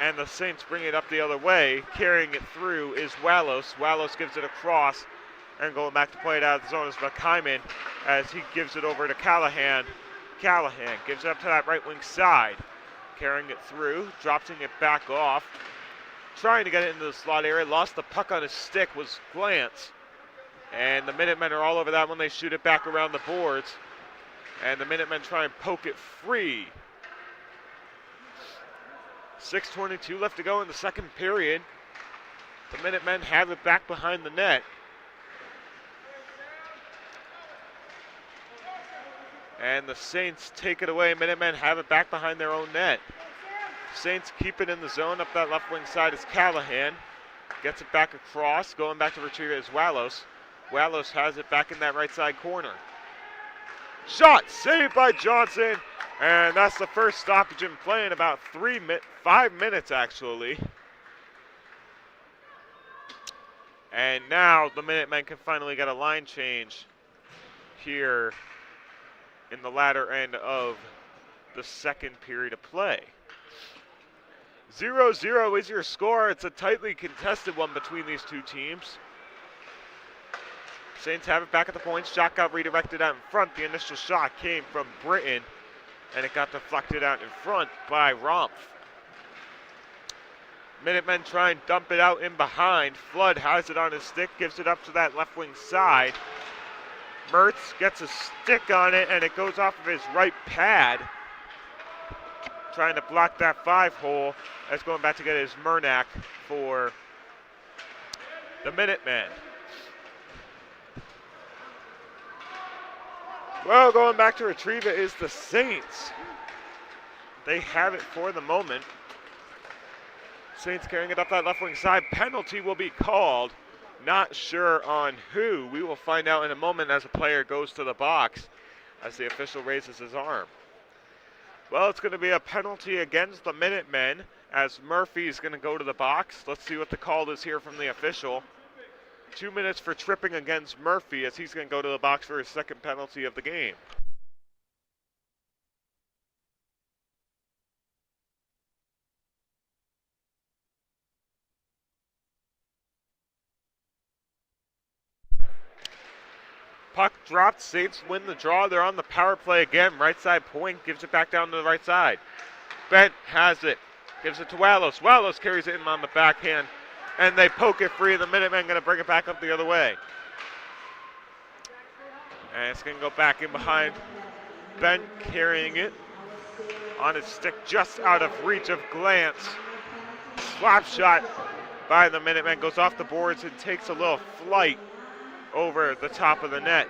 And the Saints bring it up the other way. Carrying it through is Wallows. Wallows gives it across. And going back to play it out of the zone is McKyman as he gives it over to Callahan. Callahan gives it up to that right wing side. Carrying it through, dropping it back off. Trying to get it into the slot area. Lost the puck on his stick was Glantz. And the Minutemen are all over that when they shoot it back around the boards. And the Minutemen try and poke it free. 6:22 left to go in the second period. The Minutemen have it back behind the net. And the Saints take it away. Minutemen have it back behind their own net. Saints keep it in the zone. Up that left wing side is Callahan. Gets it back across. Going back to retrieve it is Wallows. Wallows has it back in that right side corner. Shot saved by Johnson. And that's the first stoppage in play in about 5 minutes actually. And now the Minutemen can finally get a line change here in the latter end of the second period of play. 0-0 is your score. It's a tightly contested one between these two teams. Saints have it back at the point. Shot got redirected out in front. The initial shot came from Britton, and it got deflected out in front by Rumpf. Minutemen try and dump it out in behind. Flood has it on his stick, gives it up to that left wing side. Mertz gets a stick on it, and it goes off of his right pad. Trying to block that 5-hole. That's going back to get his Murnak for the Minutemen. Well, going back to retrieve it is the Saints. They have it for the moment. Saints carrying it up that left wing side. Penalty will be called. Not sure on who. We will find out in a moment as a player goes to the box as the official raises his arm. Well, it's going to be a penalty against the Minutemen as Murphy's going to go to the box. Let's see what the call is here from the official. 2 minutes for tripping against Murphy as he's going to go to the box for his second penalty of the game. Puck dropped, Saints win the draw. They're on the power play again. Right side point, gives it back down to the right side. Bent has it, gives it to Wallows. Wallows carries it in on the backhand, and they poke it free. The Minutemen going to bring it back up the other way. And it's going to go back in behind. Bent carrying it on his stick just out of reach of Glantz. Slap shot by the Minutemen goes off the boards and takes a little flight over the top of the net.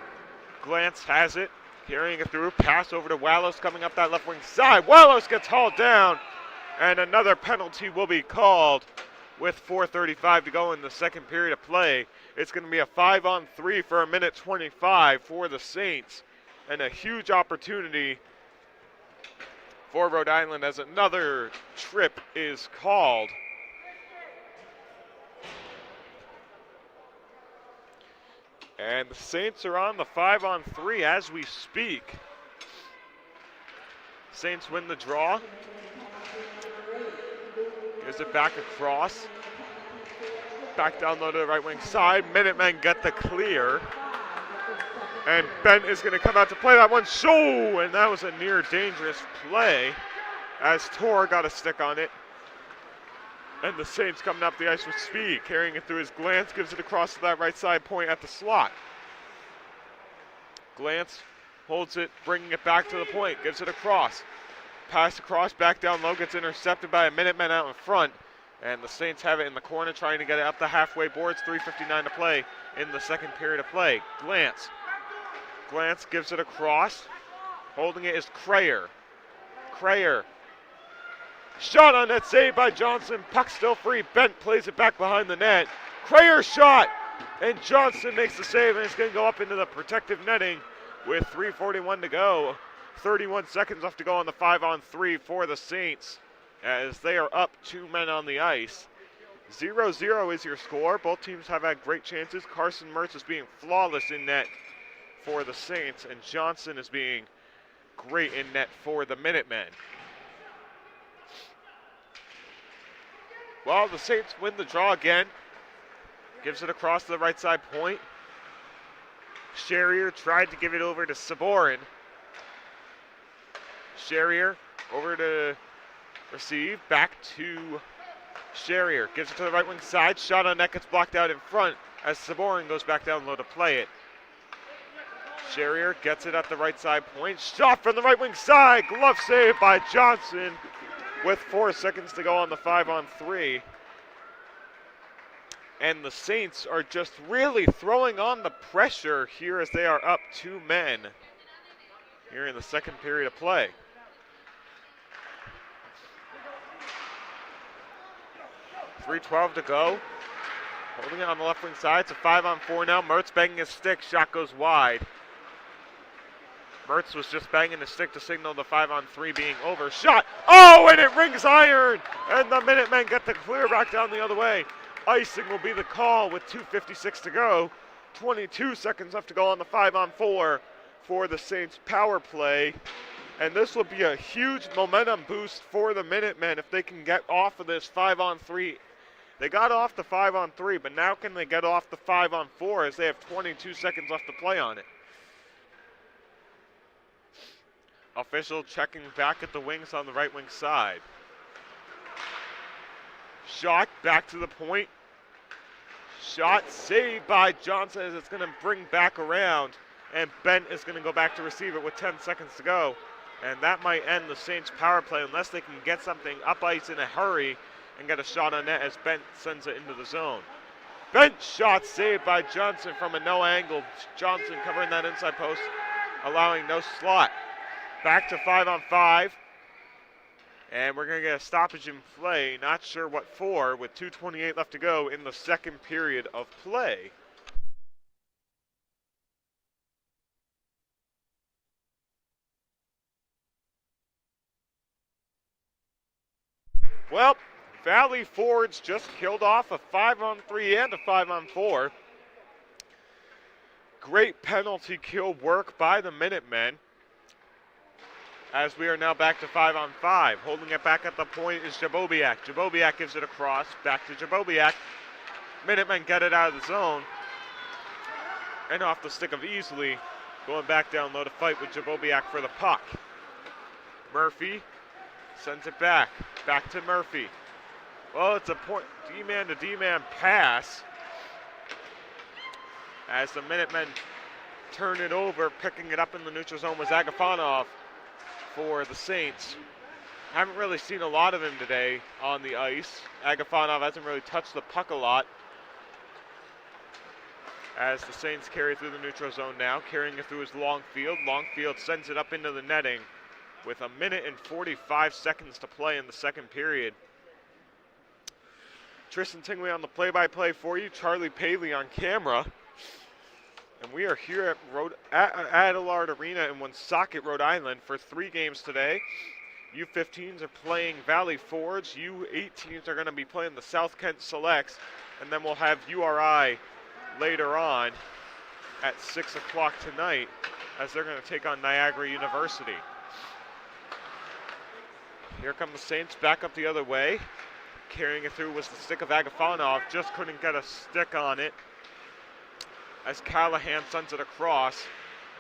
Glantz has it, carrying it through, pass over to Wallows coming up that left wing side. Wallows gets hauled down, and another penalty will be called with 4:35 to go in the second period of play. It's going to be a 5-on-3 for 1:25 for the Saints, and a huge opportunity for Rhode Island as another trip is called. And the Saints are on the 5-on-3 as we speak. Saints win the draw. Gives it back across. Back down low to the right wing side. Minutemen get the clear. And Bent is going to come out to play that one. So, and that was a near dangerous play as Tor got a stick on it. And the Saints coming up the ice with speed, carrying it through his Glantz, gives it across to that right side point at the slot. Glantz holds it, bringing it back to the point, gives it across. Pass across, back down low, gets intercepted by a Minuteman out in front. And the Saints have it in the corner, trying to get it up the halfway boards. 3:59 to play in the second period of play. Glantz. Glantz gives it across. Holding it is Crayer. Crayer. Shot on net, saved by Johnson. Puck still free. Bent plays it back behind the net. Crayer shot, and Johnson makes the save, and it's going to go up into the protective netting with 3:41 to go. 31 seconds left to go on the 5-on-3 for the Saints as they are up 2 men on the ice. 0-0 is your score. Both teams have had great chances. Carson Mertz is being flawless in net for the Saints, and Johnson is being great in net for the Minutemen. Well, the Saints win the draw again. Gives it across to the right side point. Sherrier tried to give it over to Saborin. Sherrier over to receive. Back to Sherrier. Gives it to the right wing side. Shot on net gets blocked out in front as Saborin goes back down low to play it. Sherrier gets it at the right side point. Shot from the right wing side. Glove save by Johnson with 4 seconds to go on the 5-on-3. And the Saints are just really throwing on the pressure here as they are up 2 men here in the second period of play. .312 to go. Holding it on the left wing side. It's a 5-on-4 now. Mertz banging his stick. Shot goes wide. Mertz was just banging his stick to signal the 5-on-3 being over. Shot! Oh, and it rings iron! And the Minutemen get the clear back down the other way. Icing will be the call with 2:56 to go. 22 seconds left to go on the 5-on-4 for the Saints power play. And this will be a huge momentum boost for the Minutemen if they can get off of this 5-on-3. They got off the 5-on-3, but now can they get off the 5-on-4 as they have 22 seconds left to play on it. Official checking back at the wings on the right wing side. Shot back to the point. Shot saved by Johnson as it's going to bring back around. And Bent is going to go back to receive it with 10 seconds to go. And that might end the Saints power play unless they can get something up ice in a hurry and get a shot on net as Bent sends it into the zone. Bent shot saved by Johnson from a no angle. Johnson covering that inside post, allowing no slot. Back to 5-on-5. And we're going to get a stoppage in play. Not sure what for, with 2:28 left to go in the second period of play. Well, Valley Forge just killed off a 5-on-3 and a 5-on-4. Great penalty kill work by the Minutemen. As we are now back to 5-on-5. Holding it back at the point is Jabobiak. Jabobiak gives it across. Back to Jabobiak. Minutemen get it out of the zone. And off the stick of Easley. Going back down low to fight with Jabobiak for the puck. Murphy sends it back. Back to Murphy. Well, it's a point D-man to D-man pass. As the Minutemen turn it over, picking it up in the neutral zone was Agafonov for the Saints. Haven't really seen a lot of him today on the ice. Agafonov hasn't really touched the puck a lot. As the Saints carry through the neutral zone now, carrying it through his Longfield. Longfield sends it up into the netting with 1 minute and 45 seconds to play in the second period. Tristan Tingley on the play-by-play for you. Charlie Paley on camera. And we are here at Adelaide Arena in Woonsocket, Rhode Island for 3 games today. U15s are playing Valley Forge. U18s are going to be playing the South Kent Selects. And then we'll have URI later on at 6 o'clock tonight as they're going to take on Niagara University. Here come the Saints back up the other way. Carrying it through was the stick of Agafonov. Just couldn't get a stick on it as Callahan sends it across,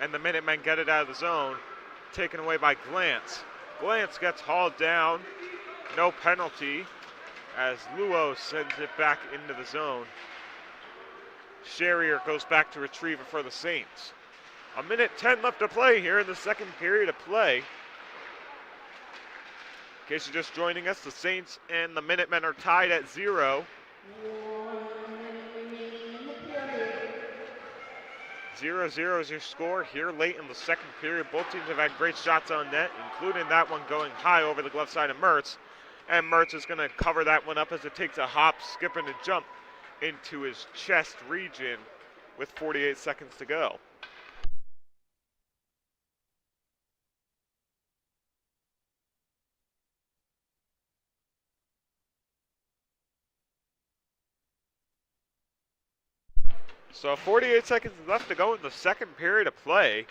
and the Minutemen get it out of the zone, taken away by Glantz. Glantz gets hauled down, no penalty, as Luo sends it back into the zone. Sherrier goes back to retrieve it for the Saints. 1:10 left to play here in the second period of play. In case you're just joining us, the Saints and the Minutemen are tied at 0. 0-0 is your score here late in the second period. Both teams have had great shots on net, including that one going high over the glove side of Mertz. And Mertz is going to cover that one up as it takes a hop, skip, and a jump into his chest region with 48 seconds to go. So 48 seconds left to go in the second period of play.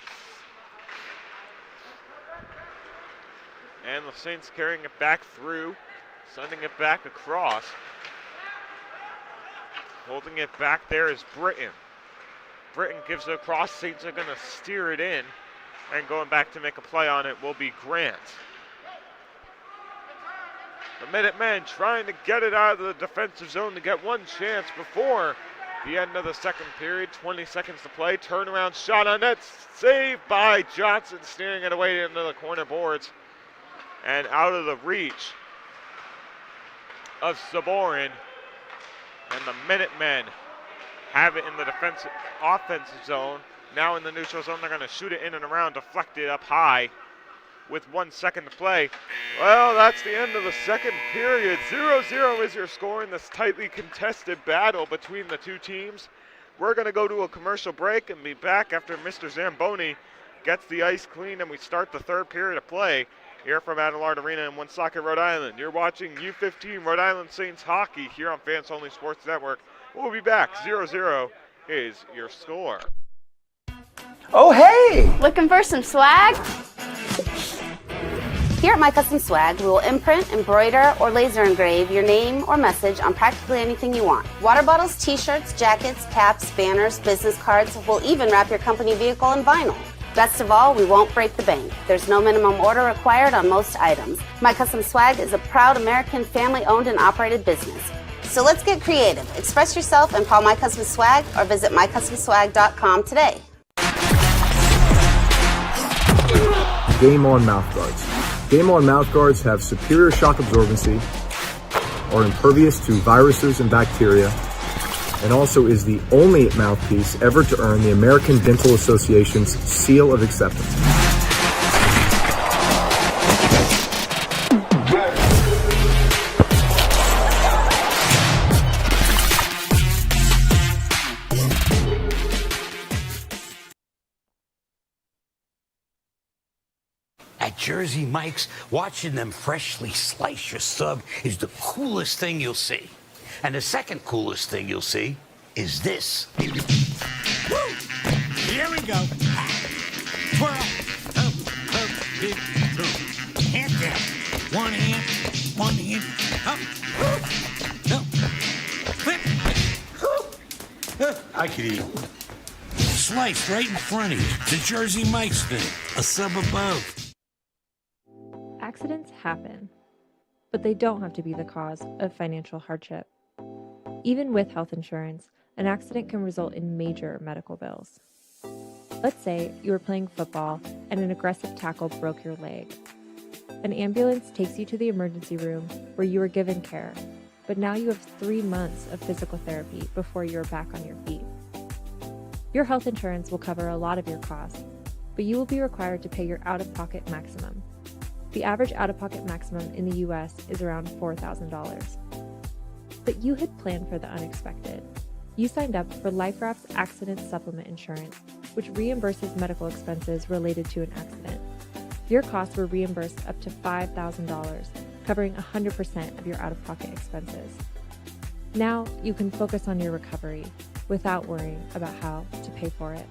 And the Saints carrying it back through, sending it back across. Holding it back there is Britton. Britton gives it across. Saints are going to steer it in. And going back to make a play on it will be Grant. The Minutemen trying to get it out of the defensive zone to get one chance before the end of the second period. 20 seconds to play. Turnaround shot on net. Saved by Johnson, steering it away into the corner boards and out of the reach of Saborin. And the Minutemen have it in the offensive zone. Now in the neutral zone, they're going to shoot it in and around, deflect it up high with 1 second to play. Well, that's the end of the second period. 0-0 is your score in this tightly contested battle between the two teams. We're going to go to a commercial break and be back after Mr. Zamboni gets the ice clean and we start the third period of play here from Adelaide Arena in Woonsocket, Rhode Island. You're watching U15 Rhode Island Saints hockey here on Fans Only Sports Network. We'll be back. 0-0 is your score. Oh, hey! Looking for some swag? Here at My Custom Swag, we will imprint, embroider, or laser engrave your name or message on practically anything you want. Water bottles, t-shirts, jackets, caps, banners, business cards. We'll even wrap your company vehicle in vinyl. Best of all, we won't break the bank. There's no minimum order required on most items. My Custom Swag is a proud American family-owned and operated business. So let's get creative. Express yourself and call My Custom Swag or visit mycustomswag.com today. Game On mouthguards. Game On mouthguards have superior shock absorbency, are impervious to viruses and bacteria, and also is the only mouthpiece ever to earn the American Dental Association's seal of acceptance. At Jersey Mike's, watching them freshly slice your sub is the coolest thing you'll see. And the second coolest thing you'll see is this. Woo! Here we go. Twirl. Up, big, two. Hand down. One hand, up. No. Flip. I could eat. Sliced right in front of you. The Jersey Mike's thing. A sub above. Accidents happen, but they don't have to be the cause of financial hardship. Even with health insurance, an accident can result in major medical bills. Let's say you were playing football and an aggressive tackle broke your leg. An ambulance takes you to the emergency room where you were given care, but now you have 3 months of physical therapy before you're back on your feet. Your health insurance will cover a lot of your costs, but you will be required to pay your out-of-pocket maximum. The average out-of-pocket maximum in the US is around $4,000. But you had planned for the unexpected. You signed up for LifeRaft's Accident Supplement Insurance, which reimburses medical expenses related to an accident. Your costs were reimbursed up to $5,000, covering 100% of your out-of-pocket expenses. Now you can focus on your recovery without worrying about how to pay for it.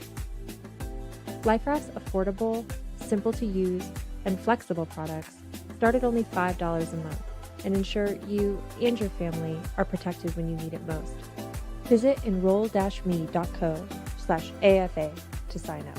LifeRaft's affordable, simple to use, and flexible products start at only $5 a month and ensure you and your family are protected when you need it most. Visit enroll-me.co/AFA to sign up.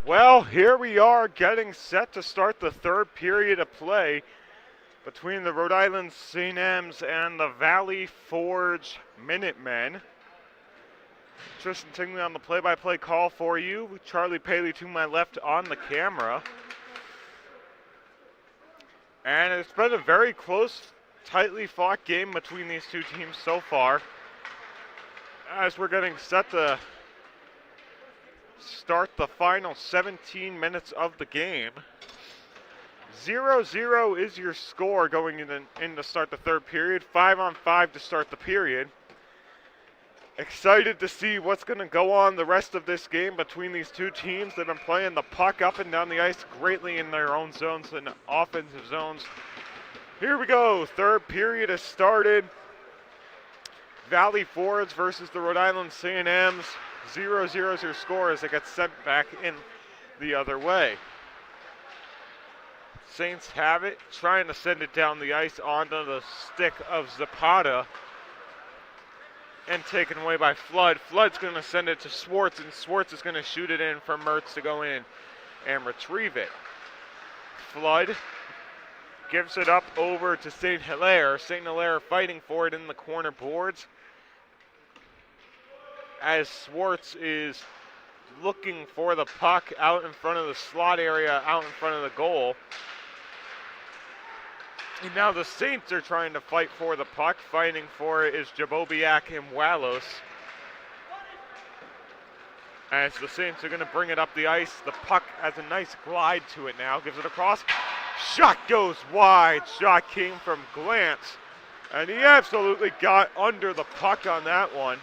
Well, here we are getting set to start the third period of play between the Rhode Island St. M's and the Valley Forge Minutemen. Tristan Tingley on the play-by-play call for you. Charlie Paley to my left on the camera. And it's been a very close, tightly fought game between these two teams so far. As we're getting set to start the final 17 minutes of the game. 0-0 is your score going in to start the third period. 5-on-5 to start the period. Excited to see what's going to go on the rest of this game between these two teams. They've been playing the puck up and down the ice greatly in their own zones and offensive zones. Here we go. Third period has started. Valley Forge versus the Rhode Island St. M's. 0-0 is your score as it gets sent back in the other way. Saints have it, trying to send it down the ice onto the stick of Zapata. And taken away by Flood. Flood's going to send it to Swartz, and Swartz is going to shoot it in for Mertz to go in and retrieve it. Flood gives it up over to St. Hilaire. St. Hilaire fighting for it in the corner boards. As Swartz is looking for the puck out in front of the slot area, out in front of the goal. And now the Saints are trying to fight for the puck. Fighting for it is Jabobiak and Walos. As the Saints are going to bring it up the ice, the puck has a nice glide to it now. Gives it across. Shot goes wide. Shot came from Glantz. And he absolutely got under the puck on that one.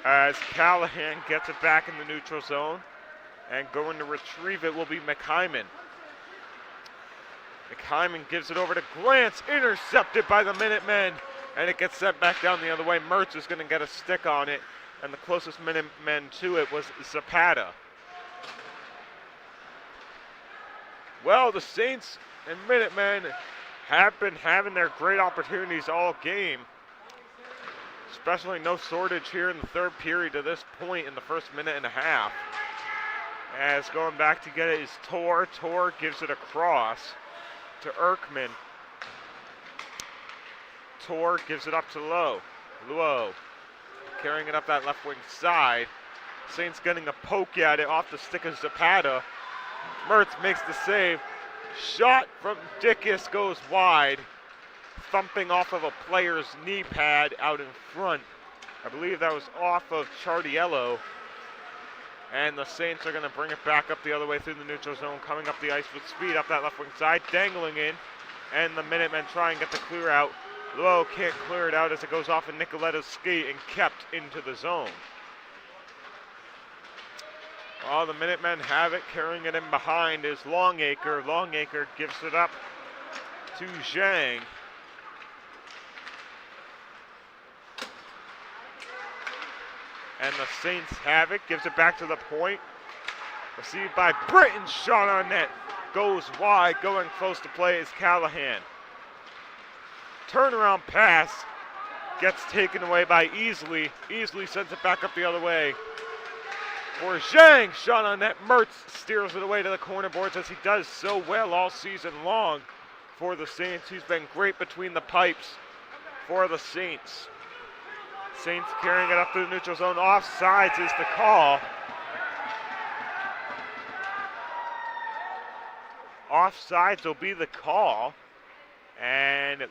As Callahan gets it back in the neutral zone. And going to retrieve it will be McHyman. McHyman gives it over to Glantz, intercepted by the Minutemen, and it gets sent back down the other way. Mertz is going to get a stick on it, and the closest Minutemen to it was Zapata. Well, the Saints and Minutemen have been having their great opportunities all game, especially no shortage here in the third period to this point in the first minute and a half. As going back to get it is Tor. Tor gives it across to Erkman. Tor gives it up to Lowe. Lowe carrying it up that left wing side. Saints getting a poke at it off the stick of Zapata. Mertz makes the save. Shot from Dickus goes wide, thumping off of a player's knee pad out in front. I believe that was off of Chardiello. And the Saints are going to bring it back up the other way through the neutral zone, coming up the ice with speed up that left wing side, dangling in. And the Minutemen try and get the clear out. Lowe can't clear it out as it goes off of Nicoletta's skate and kept into the zone. Well, the Minutemen have it, carrying it in behind is Longacre. Longacre gives it up to Zhang. And the Saints have it, gives it back to the point. Received by Britton, shot on net. Goes wide, going close to play is Callahan. Turnaround pass gets taken away by Easley. Easley sends it back up the other way. For Zhang, shot on net. Mertz steers it away to the corner boards as he does so well all season long for the Saints. He's been great between the pipes for the Saints. Saints carrying it up to the neutral zone. Offsides is the call. Offsides will be the call. And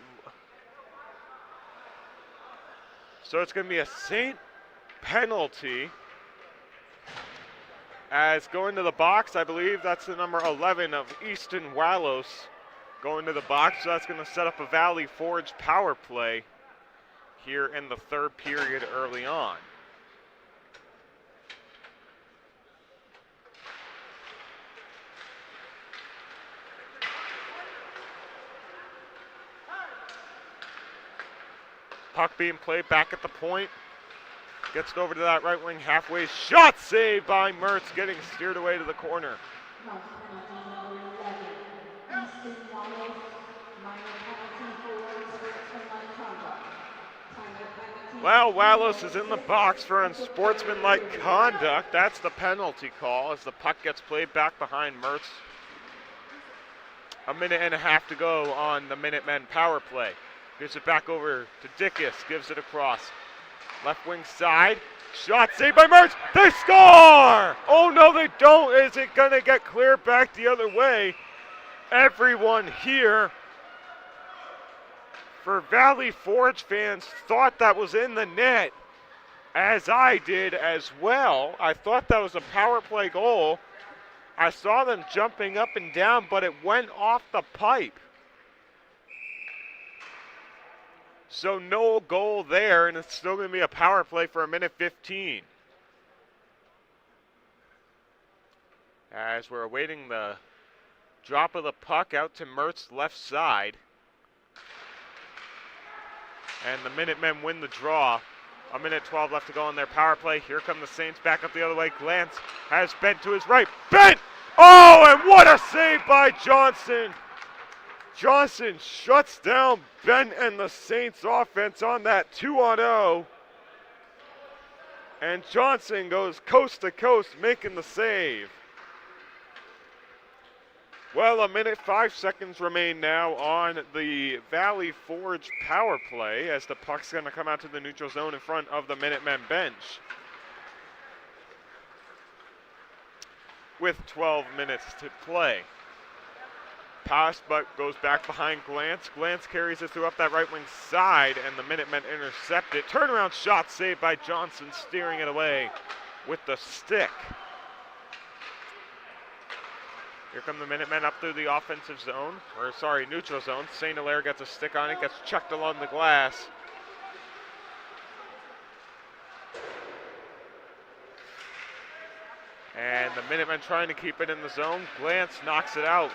so it's going to be a Saint penalty. As going to the box, I believe that's the number 11 of Easton Walos going to the box. So that's going to set up a Valley Forge power play here in the third period early on. Puck being played back at the point. Gets it over to that right wing halfway. Shot saved by Mertz, getting steered away to the corner. Well, Wallows is in the box for unsportsmanlike conduct. That's the penalty call as the puck gets played back behind Mertz. A minute and a half to go on the Minutemen power play. Gives it back over to Dickus, gives it across. Left wing side, shot saved by Mertz. They score! Oh no, they don't. Is it gonna get cleared back the other way? Everyone here for Valley Forge fans thought that was in the net, as I did as well. I thought that was a power play goal. I saw them jumping up and down, but it went off the pipe. So no goal there, and it's still going to be a power play for a minute 15. As we're awaiting the drop of the puck out to Mertz's left side. And the Minutemen win the draw. A minute 12 left to go on their power play. Here come the Saints back up the other way. Glantz has bent to his right. Bent! Oh, and what a save by Johnson! Johnson shuts down Bent and the Saints offense on that 2-on-0. And Johnson goes coast to coast making the save. Well, a minute 5 seconds remain now on the Valley Forge power play as the puck's going to come out to the neutral zone in front of the Minutemen bench. With 12 minutes to play. Pass, but goes back behind Glantz. Glantz carries it through up that right wing side, and the Minutemen intercept it. Turnaround shot saved by Johnson, steering it away with the stick. Here come the Minutemen up through the offensive zone, neutral zone. St. Hilaire gets a stick on it, gets chucked along the glass. And the Minutemen trying to keep it in the zone. Glantz knocks it out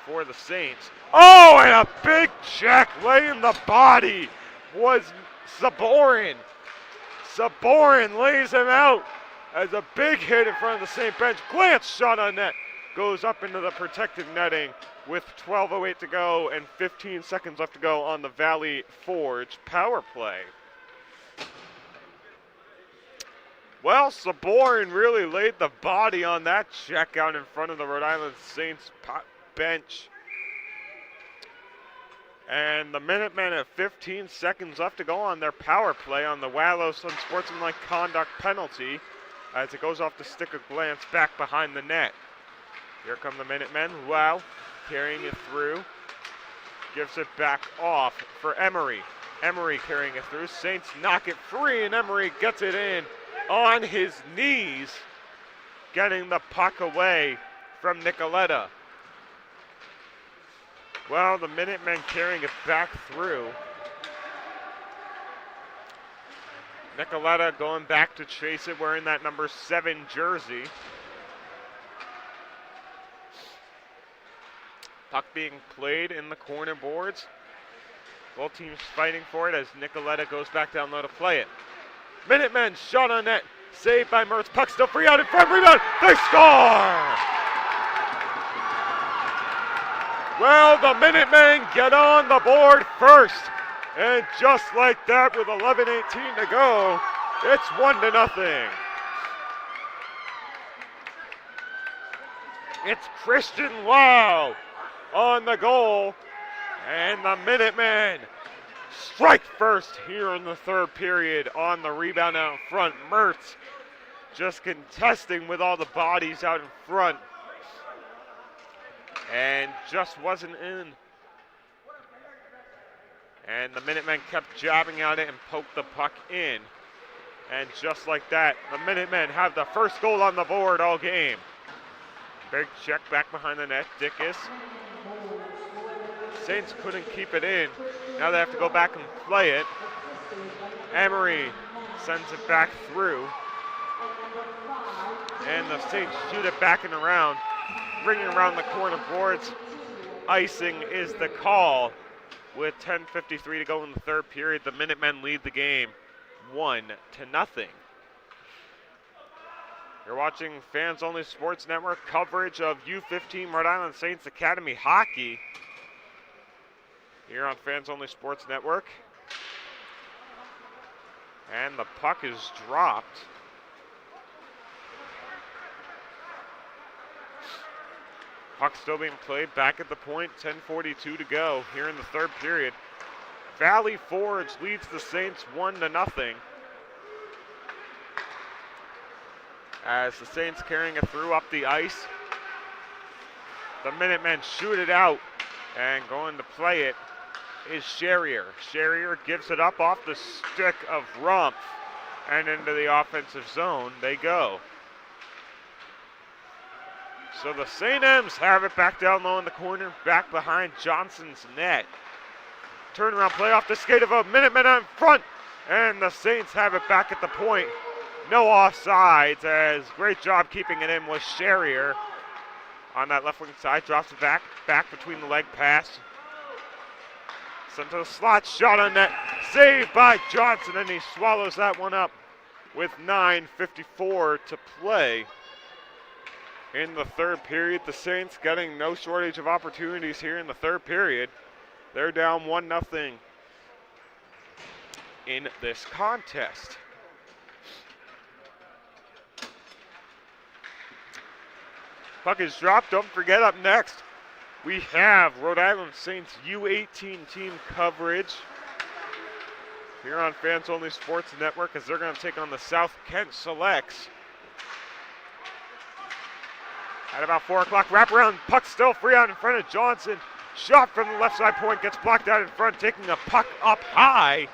for the Saints. Oh, and a big check laying the body was Saborin. Saborin lays him out as a big hit in front of the Saint bench. Glantz shot on net. Goes up into the protected netting with 12:08 to go and 15 seconds left to go on the Valley Forge power play. Well, Saborin really laid the body on that check out in front of the Rhode Island Saints bench. And the Minutemen have 15 seconds left to go on their power play on the Wallows unsportsmanlike conduct penalty as it goes off the stick of Glantz back behind the net. Here come the Minutemen. Wow, carrying it through. Gives it back off for Emery. Emery carrying it through. Saints knock it free, and Emery gets it in on his knees, getting the puck away from Nicoletta. Well, the Minutemen carrying it back through. Nicoletta going back to chase it, wearing that number 7 jersey. Puck being played in the corner boards. Both teams fighting for it as Nicoletta goes back down low to play it. Minutemen shot on net, saved by Mertz. Puck still free out in front, rebound. They score! Well, the Minutemen get on the board first. And just like that, with 11:18 to go, it's 1-0. It's Christian Lau on the goal, and the Minutemen strike first here in the third period on the rebound out in front. Mertz just contesting with all the bodies out in front, and just wasn't in. And the Minutemen kept jabbing at it and poked the puck in. And just like that, the Minutemen have the first goal on the board all game. Big check back behind the net, Dickus. Saints couldn't keep it in. Now they have to go back and play it. Emery sends it back through. And the Saints shoot it back and around, ringing around the corner boards. Icing is the call. With 10:53 to go in the third period, the Minutemen lead the game 1-0. You're watching Fans Only Sports Network coverage of U15 Rhode Island Saints Academy hockey here on Fans Only Sports Network. And the puck is dropped. Puck still being played back at the point, 10:42 to go here in the third period. Valley Forge leads the Saints 1-0. As the Saints carrying it through up the ice. The Minutemen shoot it out, and going to play it is Sherrier. Sherrier gives it up off the stick of Rumpf, and into the offensive zone they go. So the St. M's have it back down low in the corner, back behind Johnson's net. Turnaround play off the skate of a Minutemen in front, and the Saints have it back at the point. No offsides, as great job keeping it in was Sherrier. On that left wing side, drops it back between the leg pass. Sent to the slot, shot on net, saved by Johnson, and he swallows that one up with 9:54 to play. In the third period, the Saints getting no shortage of opportunities here in the third period. They're down 1-0 in this contest. Puck is dropped. Don't forget, up next, we have Rhode Island Saints U18 team coverage here on Fans Only Sports Network, as they're going to take on the South Kent Selects. At about 4 o'clock, wraparound, puck still free out in front of Johnson. Shot from the left side point, gets blocked out in front, taking a puck up high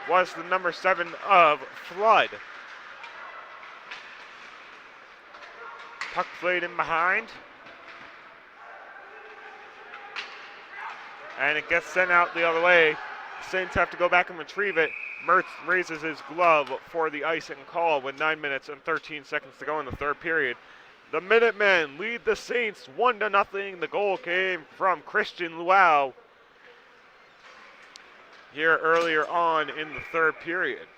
was the number 7 of Flood. Puck played in behind. And it gets sent out the other way. Saints have to go back and retrieve it. Mertz raises his glove for the icing call with 9 minutes and 13 seconds to go in the third period. The Minutemen lead the Saints 1-0. The goal came from Christian Luau here earlier on in the third period.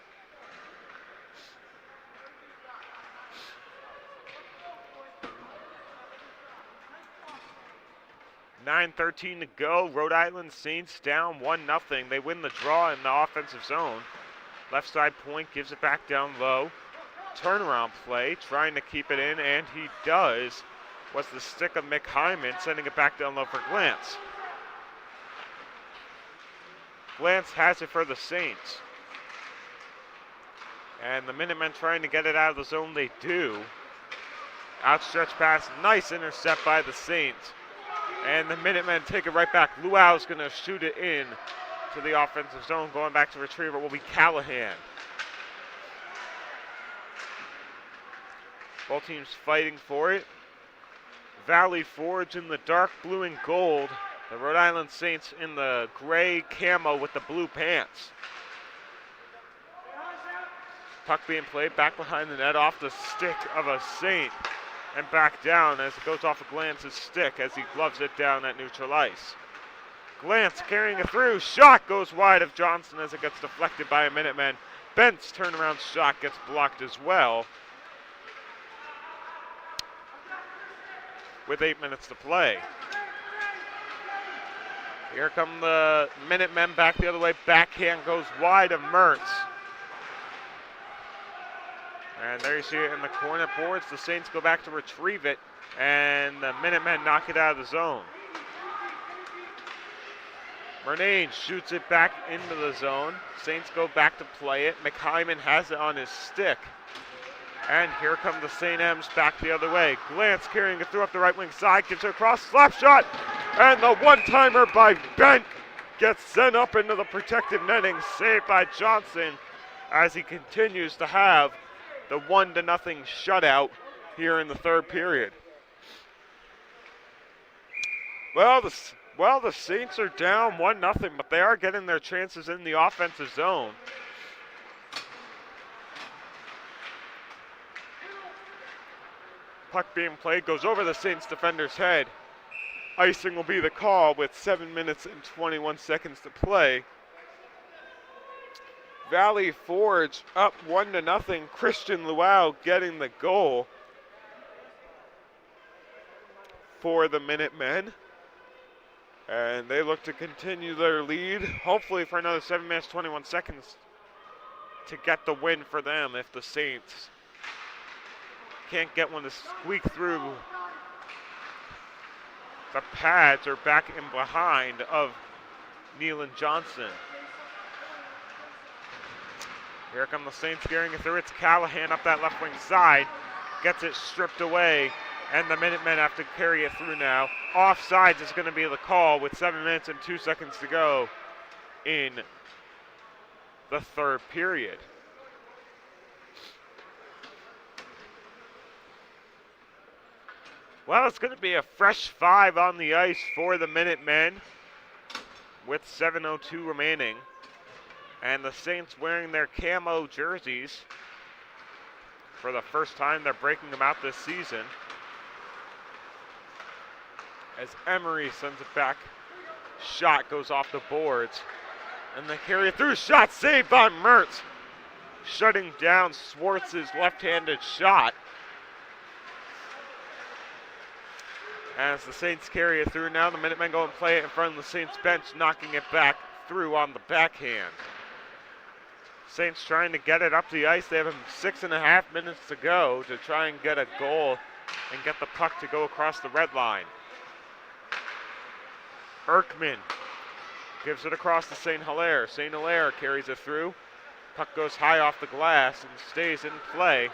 .9:13 to go. Rhode Island Saints down 1-0. They win the draw in the offensive zone. Left side point gives it back down low. Turnaround play, trying to keep it in, and he does. Was the stick of Mick Hyman, sending it back down low for Glantz. Glantz has it for the Saints. And the Minutemen trying to get it out of the zone, they do. Outstretched pass, nice intercept by the Saints. And the Minutemen take it right back. Luau's going to shoot it in to the offensive zone. Going back to retrieve it will be Callahan. Both teams fighting for it. Valley Forge in the dark blue and gold. The Rhode Island Saints in the gray camo with the blue pants. Puck being played back behind the net off the stick of a Saint. And back down as it goes off of Glantz's stick as he gloves it down at neutral ice. Glantz carrying it through. Shot goes wide of Johnson as it gets deflected by a Minuteman. Bent's turnaround shot gets blocked as well. With 8 minutes to play. Here come the Minutemen back the other way. Backhand goes wide of Mertz. And there you see it in the corner boards. The Saints go back to retrieve it, and the Minutemen knock it out of the zone. Murnane shoots it back into the zone. Saints go back to play it. McHyman has it on his stick. And here come the St. M's back the other way. Glantz carrying it through up the right wing side, gives it across, slap shot, and the one-timer by Bent gets sent up into the protective netting, saved by Johnson as he continues to have the 1-0 shutout here in the third period. Well, the Saints are down 1-0, but they are getting their chances in the offensive zone. Puck being played, goes over the Saints defender's head. Icing will be the call with 7 minutes and 21 seconds to play. Valley Forge up 1-0. Christian Luau getting the goal for the Minutemen. And they look to continue their lead, hopefully for another 7 minutes, 21 seconds to get the win for them if the Saints can't get one to squeak through the pads or back in behind of Neal and Johnson. Here come the Saints carrying it through. It's Callahan up that left wing side. Gets it stripped away, and the Minutemen have to carry it through now. Offsides is going to be the call with 7 minutes and 2 seconds to go in the third period. Well, it's going to be a fresh 5 on the ice for the Minutemen with 7:02 remaining. And the Saints wearing their camo jerseys. For the first time, they're breaking them out this season. As Emery sends it back. Shot goes off the boards. And they carry it through. Shot saved by Mertz. Shutting down Swartz's left-handed shot. As the Saints carry it through now, the Minutemen go and play it in front of the Saints bench, knocking it back through on the backhand. Saints trying to get it up the ice. They have 6.5 minutes to go to try and get a goal and get the puck to go across the red line. Erkman gives it across to St. Hilaire. St. Hilaire carries it through. Puck goes high off the glass and stays in play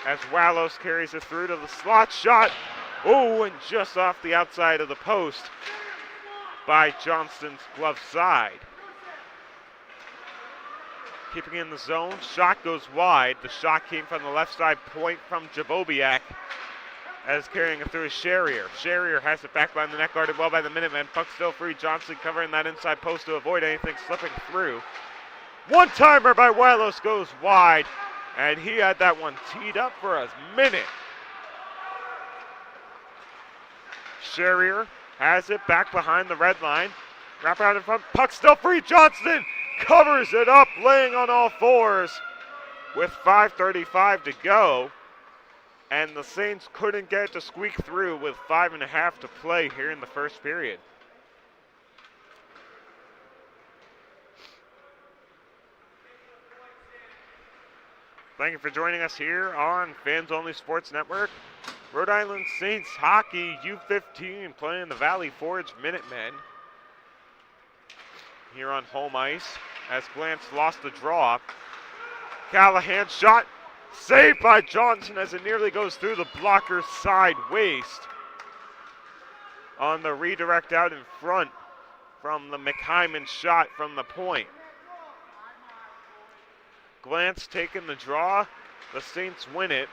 as Wallows carries it through to the slot shot. Oh, and just off the outside of the post by Johnston's glove side. Keeping in the zone, shot goes wide. The shot came from the left side point from Jabobiak as carrying it through is Sherrier. Sherrier has it back behind the net, guarded well by the Minutemen. Puck still free. Johnson covering that inside post to avoid anything slipping through. One-timer by Wallows goes wide, and he had that one teed up for a minute. Sherrier has it back behind the red line. Wrap around in front. Puck still free. Johnston covers it up, laying on all fours with 5:35 to go. And the Saints couldn't get it to squeak through with 5.5 to play here in the first period. Thank you for joining us here on Fans Only Sports Network. Rhode Island Saints hockey U15 playing the Valley Forge Minutemen here on home ice as Glantz lost the draw. Callahan shot saved by Johnson as it nearly goes through the blocker's side waist on the redirect out in front from the McHyman shot from the point. Glantz taking the draw. The Saints win it.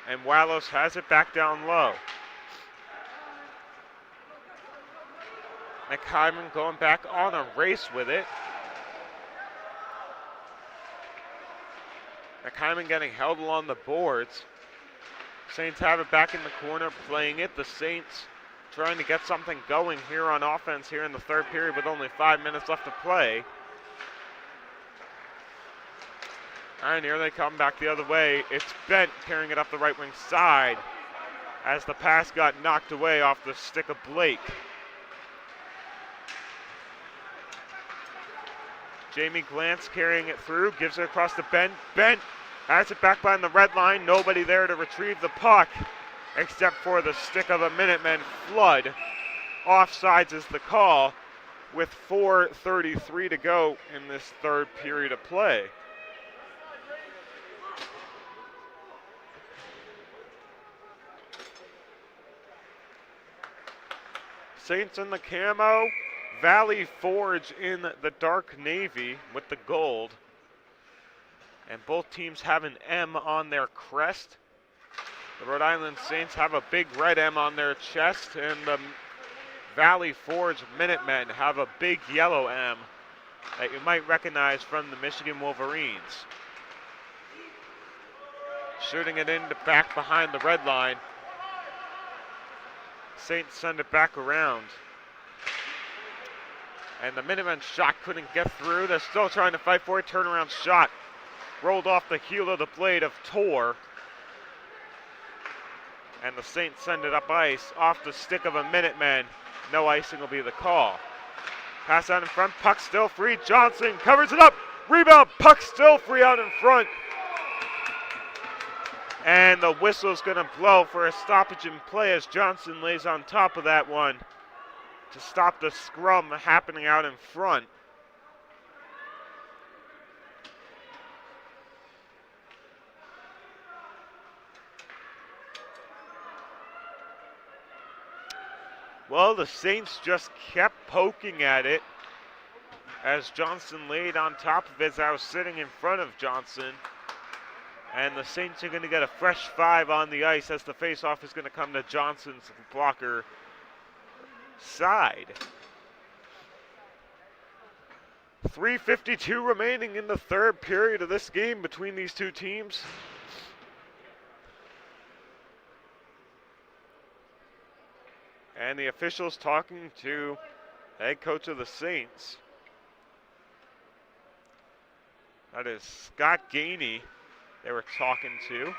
And Wallows has it back down low. McHyman going back on a race with it. McHyman getting held along the boards. Saints have it back in the corner, playing it. The Saints trying to get something going here on offense here in the third period with only 5 minutes left to play. And here they come back the other way. It's Bent carrying it up the right wing side as the pass got knocked away off the stick of Blake. Jamie Glantz carrying it through, gives it across to Bent. Bent has it back behind the red line. Nobody there to retrieve the puck except for the stick of a Minutemen Flood. Offsides is the call with 4:33 to go in this third period of play. Saints in the camo, Valley Forge in the dark navy with the gold. And both teams have an M on their crest. The Rhode Island Saints have a big red M on their chest, and the Valley Forge Minutemen have a big yellow M that you might recognize from the Michigan Wolverines. Shooting it in to back behind the red line. Saints send it back around. And the Minutemen shot couldn't get through. They're still trying to fight for it. Turnaround shot rolled off the heel of the blade of Tor. And the Saints send it up ice off the stick of a Minuteman. No icing will be the call. Pass out in front, puck still free. Johnson covers it up. Rebound, puck still free out in front. And the whistle's going to blow for a stoppage in play as Johnson lays on top of that one to stop the scrum happening out in front. Well, the Saints just kept poking at it as Johnson laid on top of it as I was sitting in front of Johnson. And the Saints are going to get a fresh 5 on the ice as the faceoff is going to come to Johnson's blocker side. 3:52 remaining in the third period of this game between these two teams. And the officials talking to head coach of the Saints. That is Scott Gainey they were talking to.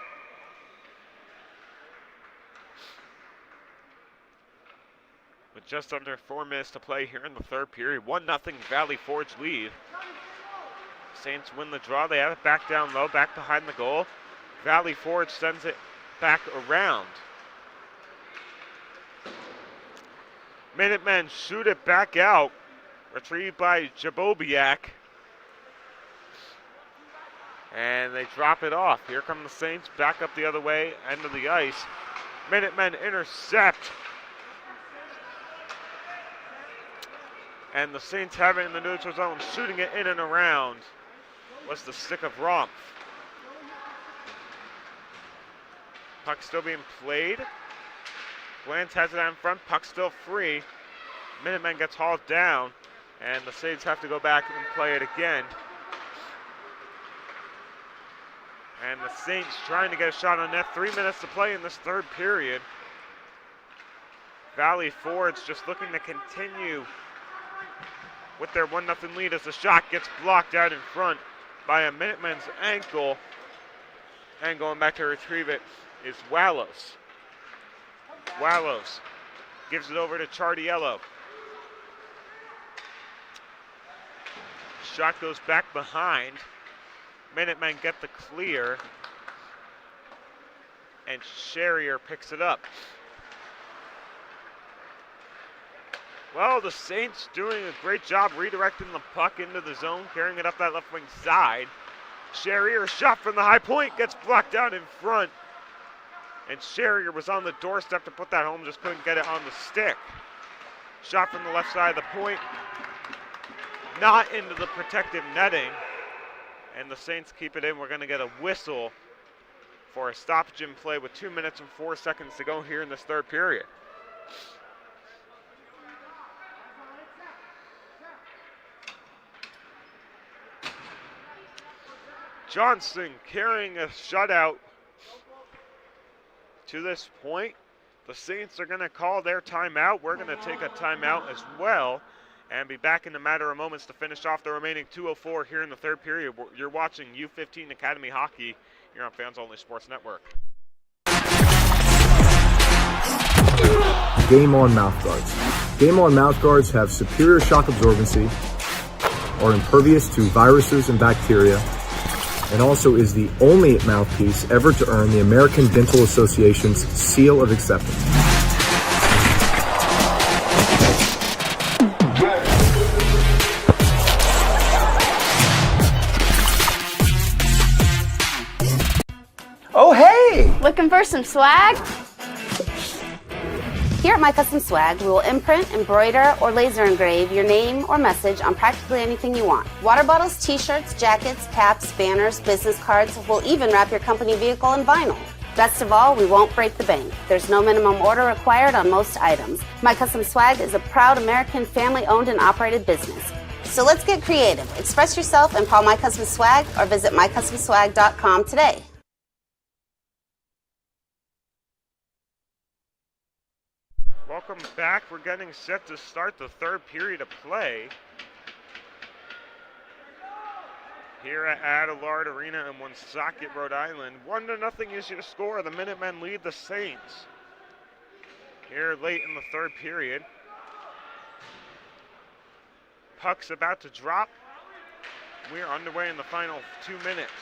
With just under 4 minutes to play here in the third period. 1-0 Valley Forge lead. Saints win the draw. They have it back down low, back behind the goal. Valley Forge sends it back around. Minutemen shoot it back out. Retrieved by Jabobiak. And they drop it off. Here come the Saints back up the other way, end of the ice. Minutemen intercept. And the Saints have it in the neutral zone, shooting it in and around. Was the stick of Rumpf. Puck still being played. Glantz has it out in front, puck still free. Minutemen gets hauled down, and the Saints have to go back and play it again. And the Saints trying to get a shot on net. 3 minutes to play in this third period. Valley Forge just looking to continue with their 1-0 lead as the shot gets blocked out in front by a Minutemen's ankle. And going back to retrieve it is Wallows. Wallows gives it over to Chardiello. Shot goes back behind. Minutemen get the clear. And Sherrier picks it up. Well, the Saints doing a great job redirecting the puck into the zone, carrying it up that left wing side. Sherrier shot from the high point, gets blocked out in front. And Sherrier was on the doorstep to put that home, just couldn't get it on the stick. Shot from the left side of the point, not into the protective netting. And the Saints keep it in. We're going to get a whistle for a stoppage in play with 2 minutes and 4 seconds to go here in this third period. Johnson carrying a shutout to this point. The Saints are going to call their timeout. We're going to take a timeout as well and be back in a matter of moments to finish off the remaining 2:04 here in the third period. You're watching U15 Academy Hockey here on Fans Only Sports Network. Game On mouthguards. Game On mouthguards have superior shock absorbency, are impervious to viruses and bacteria, and also is the only mouthpiece ever to earn the American Dental Association's seal of acceptance. Oh, hey! Looking for some swag? Here at My Custom Swag, we will imprint, embroider, or laser engrave your name or message on practically anything you want. Water bottles, t-shirts, jackets, caps, banners, business cards. We'll even wrap your company vehicle in vinyl. Best of all, we won't break the bank. There's no minimum order required on most items. My Custom Swag is a proud American family-owned and operated business. So let's get creative. Express yourself and call My Custom Swag or visit mycustomswag.com today. Welcome back. We're getting set to start the third period of play here at Adelard Arena in Woonsocket, Rhode Island. 1-0 is your score. The Minutemen lead the Saints here late in the third period. puck's about to drop. We are underway in the final 2 minutes.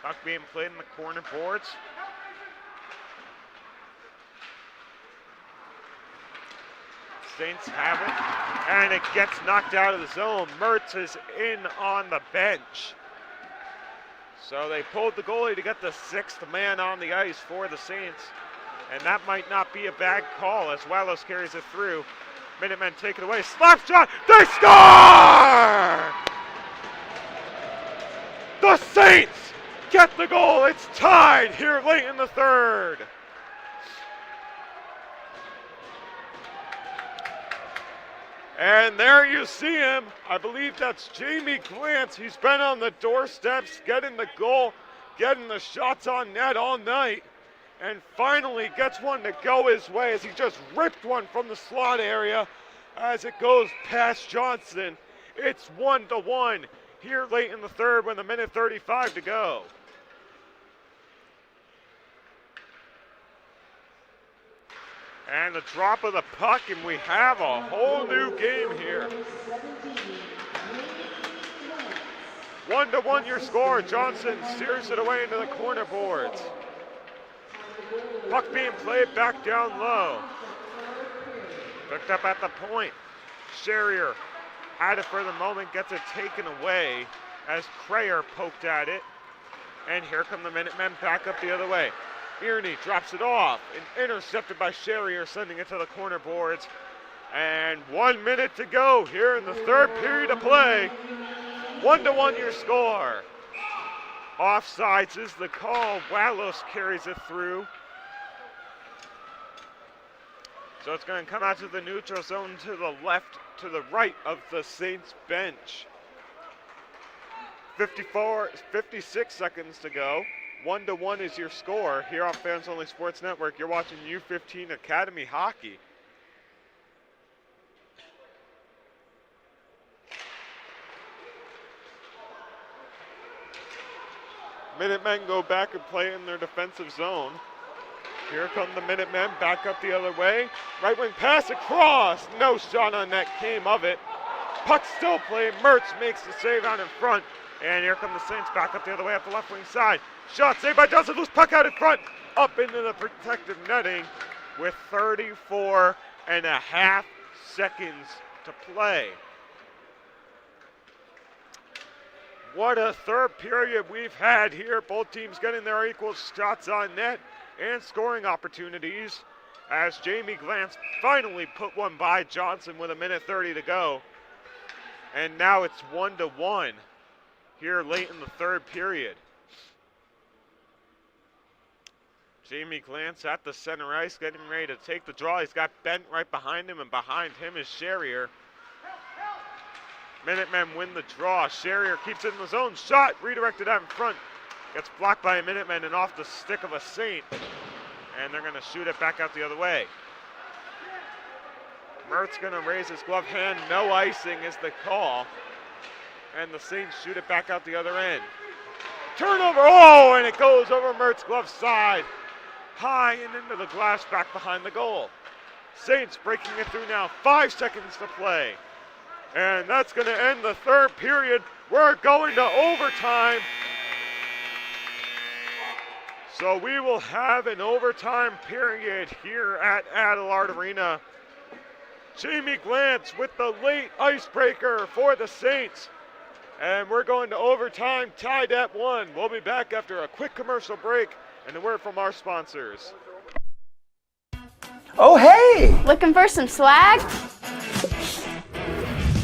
Puck being played in the corner boards. Saints have it, and it gets knocked out of the zone. Mertz is in on the bench. So they pulled the goalie to get the 6th man on the ice for the Saints, and that might not be a bad call as Wallace carries it through. Minutemen take it away, slap shot, they score! The Saints get the goal, it's tied here late in the third. And there you see him. I believe that's Jamie Glantz. He's been on the doorsteps, getting the goal, getting the shots on net all night, and finally gets one to go his way as he just ripped one from the slot area as it goes past Johnson. It's 1-1 here late in the third with 1:35 to go. And the drop of the puck, and we have a whole new game here. 1-1 your score. Johnson steers it away into the corner boards. Puck being played back down low. Picked up at the point. Sherrier had it for the moment, gets it taken away as Crayer poked at it. And here come the Minutemen back up the other way. Earney drops it off and intercepted by Sherrier, sending it to the corner boards. And 1 minute to go here in the third period of play. 1-1 your score. Offsides is the call. Wallace carries it through. So it's going to come out to the neutral zone to the left, to the right of the Saints bench. 56 seconds to go. 1-1 is your score here on Fans Only Sports Network. You're watching U15 Academy Hockey. Minutemen go back and play in their defensive zone. Here come the Minutemen back up the other way. Right wing pass across. No shot on net came of it. Puck still played. Mertz makes the save out in front. And here come the Saints back up the other way up the left wing side. Shot saved by Johnson. Loose puck out in front. Up into the protective netting with 34 and a half seconds to play. What a third period we've had here. Both teams getting their equal shots on net and scoring opportunities as Jamie Glantz finally put one by Johnson with 1:30 to go. And now it's 1-1 here late in the third period. Jamie Glantz at the center ice, getting ready to take the draw. He's got Bent right behind him, and behind him is Sherrier. Minutemen win the draw. Sherrier keeps it in the zone. Shot redirected out in front. Gets blocked by a Minuteman and off the stick of a Saint. And they're going to shoot it back out the other way. Mertz going to raise his glove hand. No icing is the call. And the Saints shoot it back out the other end. Turnover. Oh, and it goes over Mertz's glove side. High and into the glass back behind the goal. Saints breaking it through now. 5 seconds to play. And that's going to end the third period. We're going to overtime. So we will have an overtime period here at Adelard Arena. Jamie Glantz with the late icebreaker for the Saints. And we're going to overtime, tied at 1. We'll be back after a quick commercial break and a word from our sponsors. Oh, hey! Looking for some swag?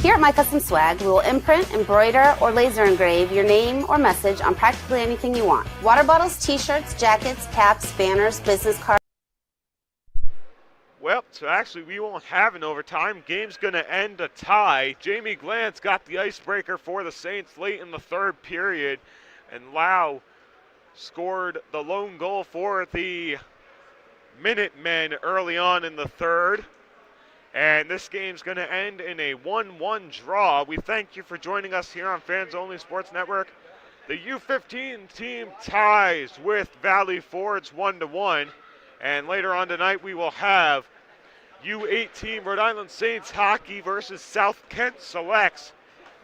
Here at My Custom Swag, we will imprint, embroider, or laser engrave your name or message on practically anything you want. Water bottles, t-shirts, jackets, caps, banners, business cards. Well, so actually we won't have an overtime. Game's going to end a tie. Jamie Glantz got the icebreaker for the Saints late in the third period, and Lau scored the lone goal for the Minutemen early on in the third. And this game's going to end in a 1-1 draw. We thank you for joining us here on Fans Only Sports Network. The U15 team ties with Valley Forge 1-1. And later on tonight, we will have U18 Rhode Island Saints hockey versus South Kent Selects.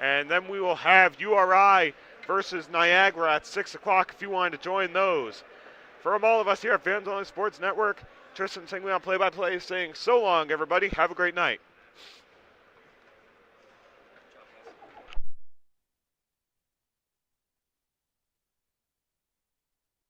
And then we will have URI versus Niagara at 6 o'clock if you wanted to join those. From all of us here at Fans Only Sports Network, Tristan Singley on play-by-play saying so long, everybody. Have a great night.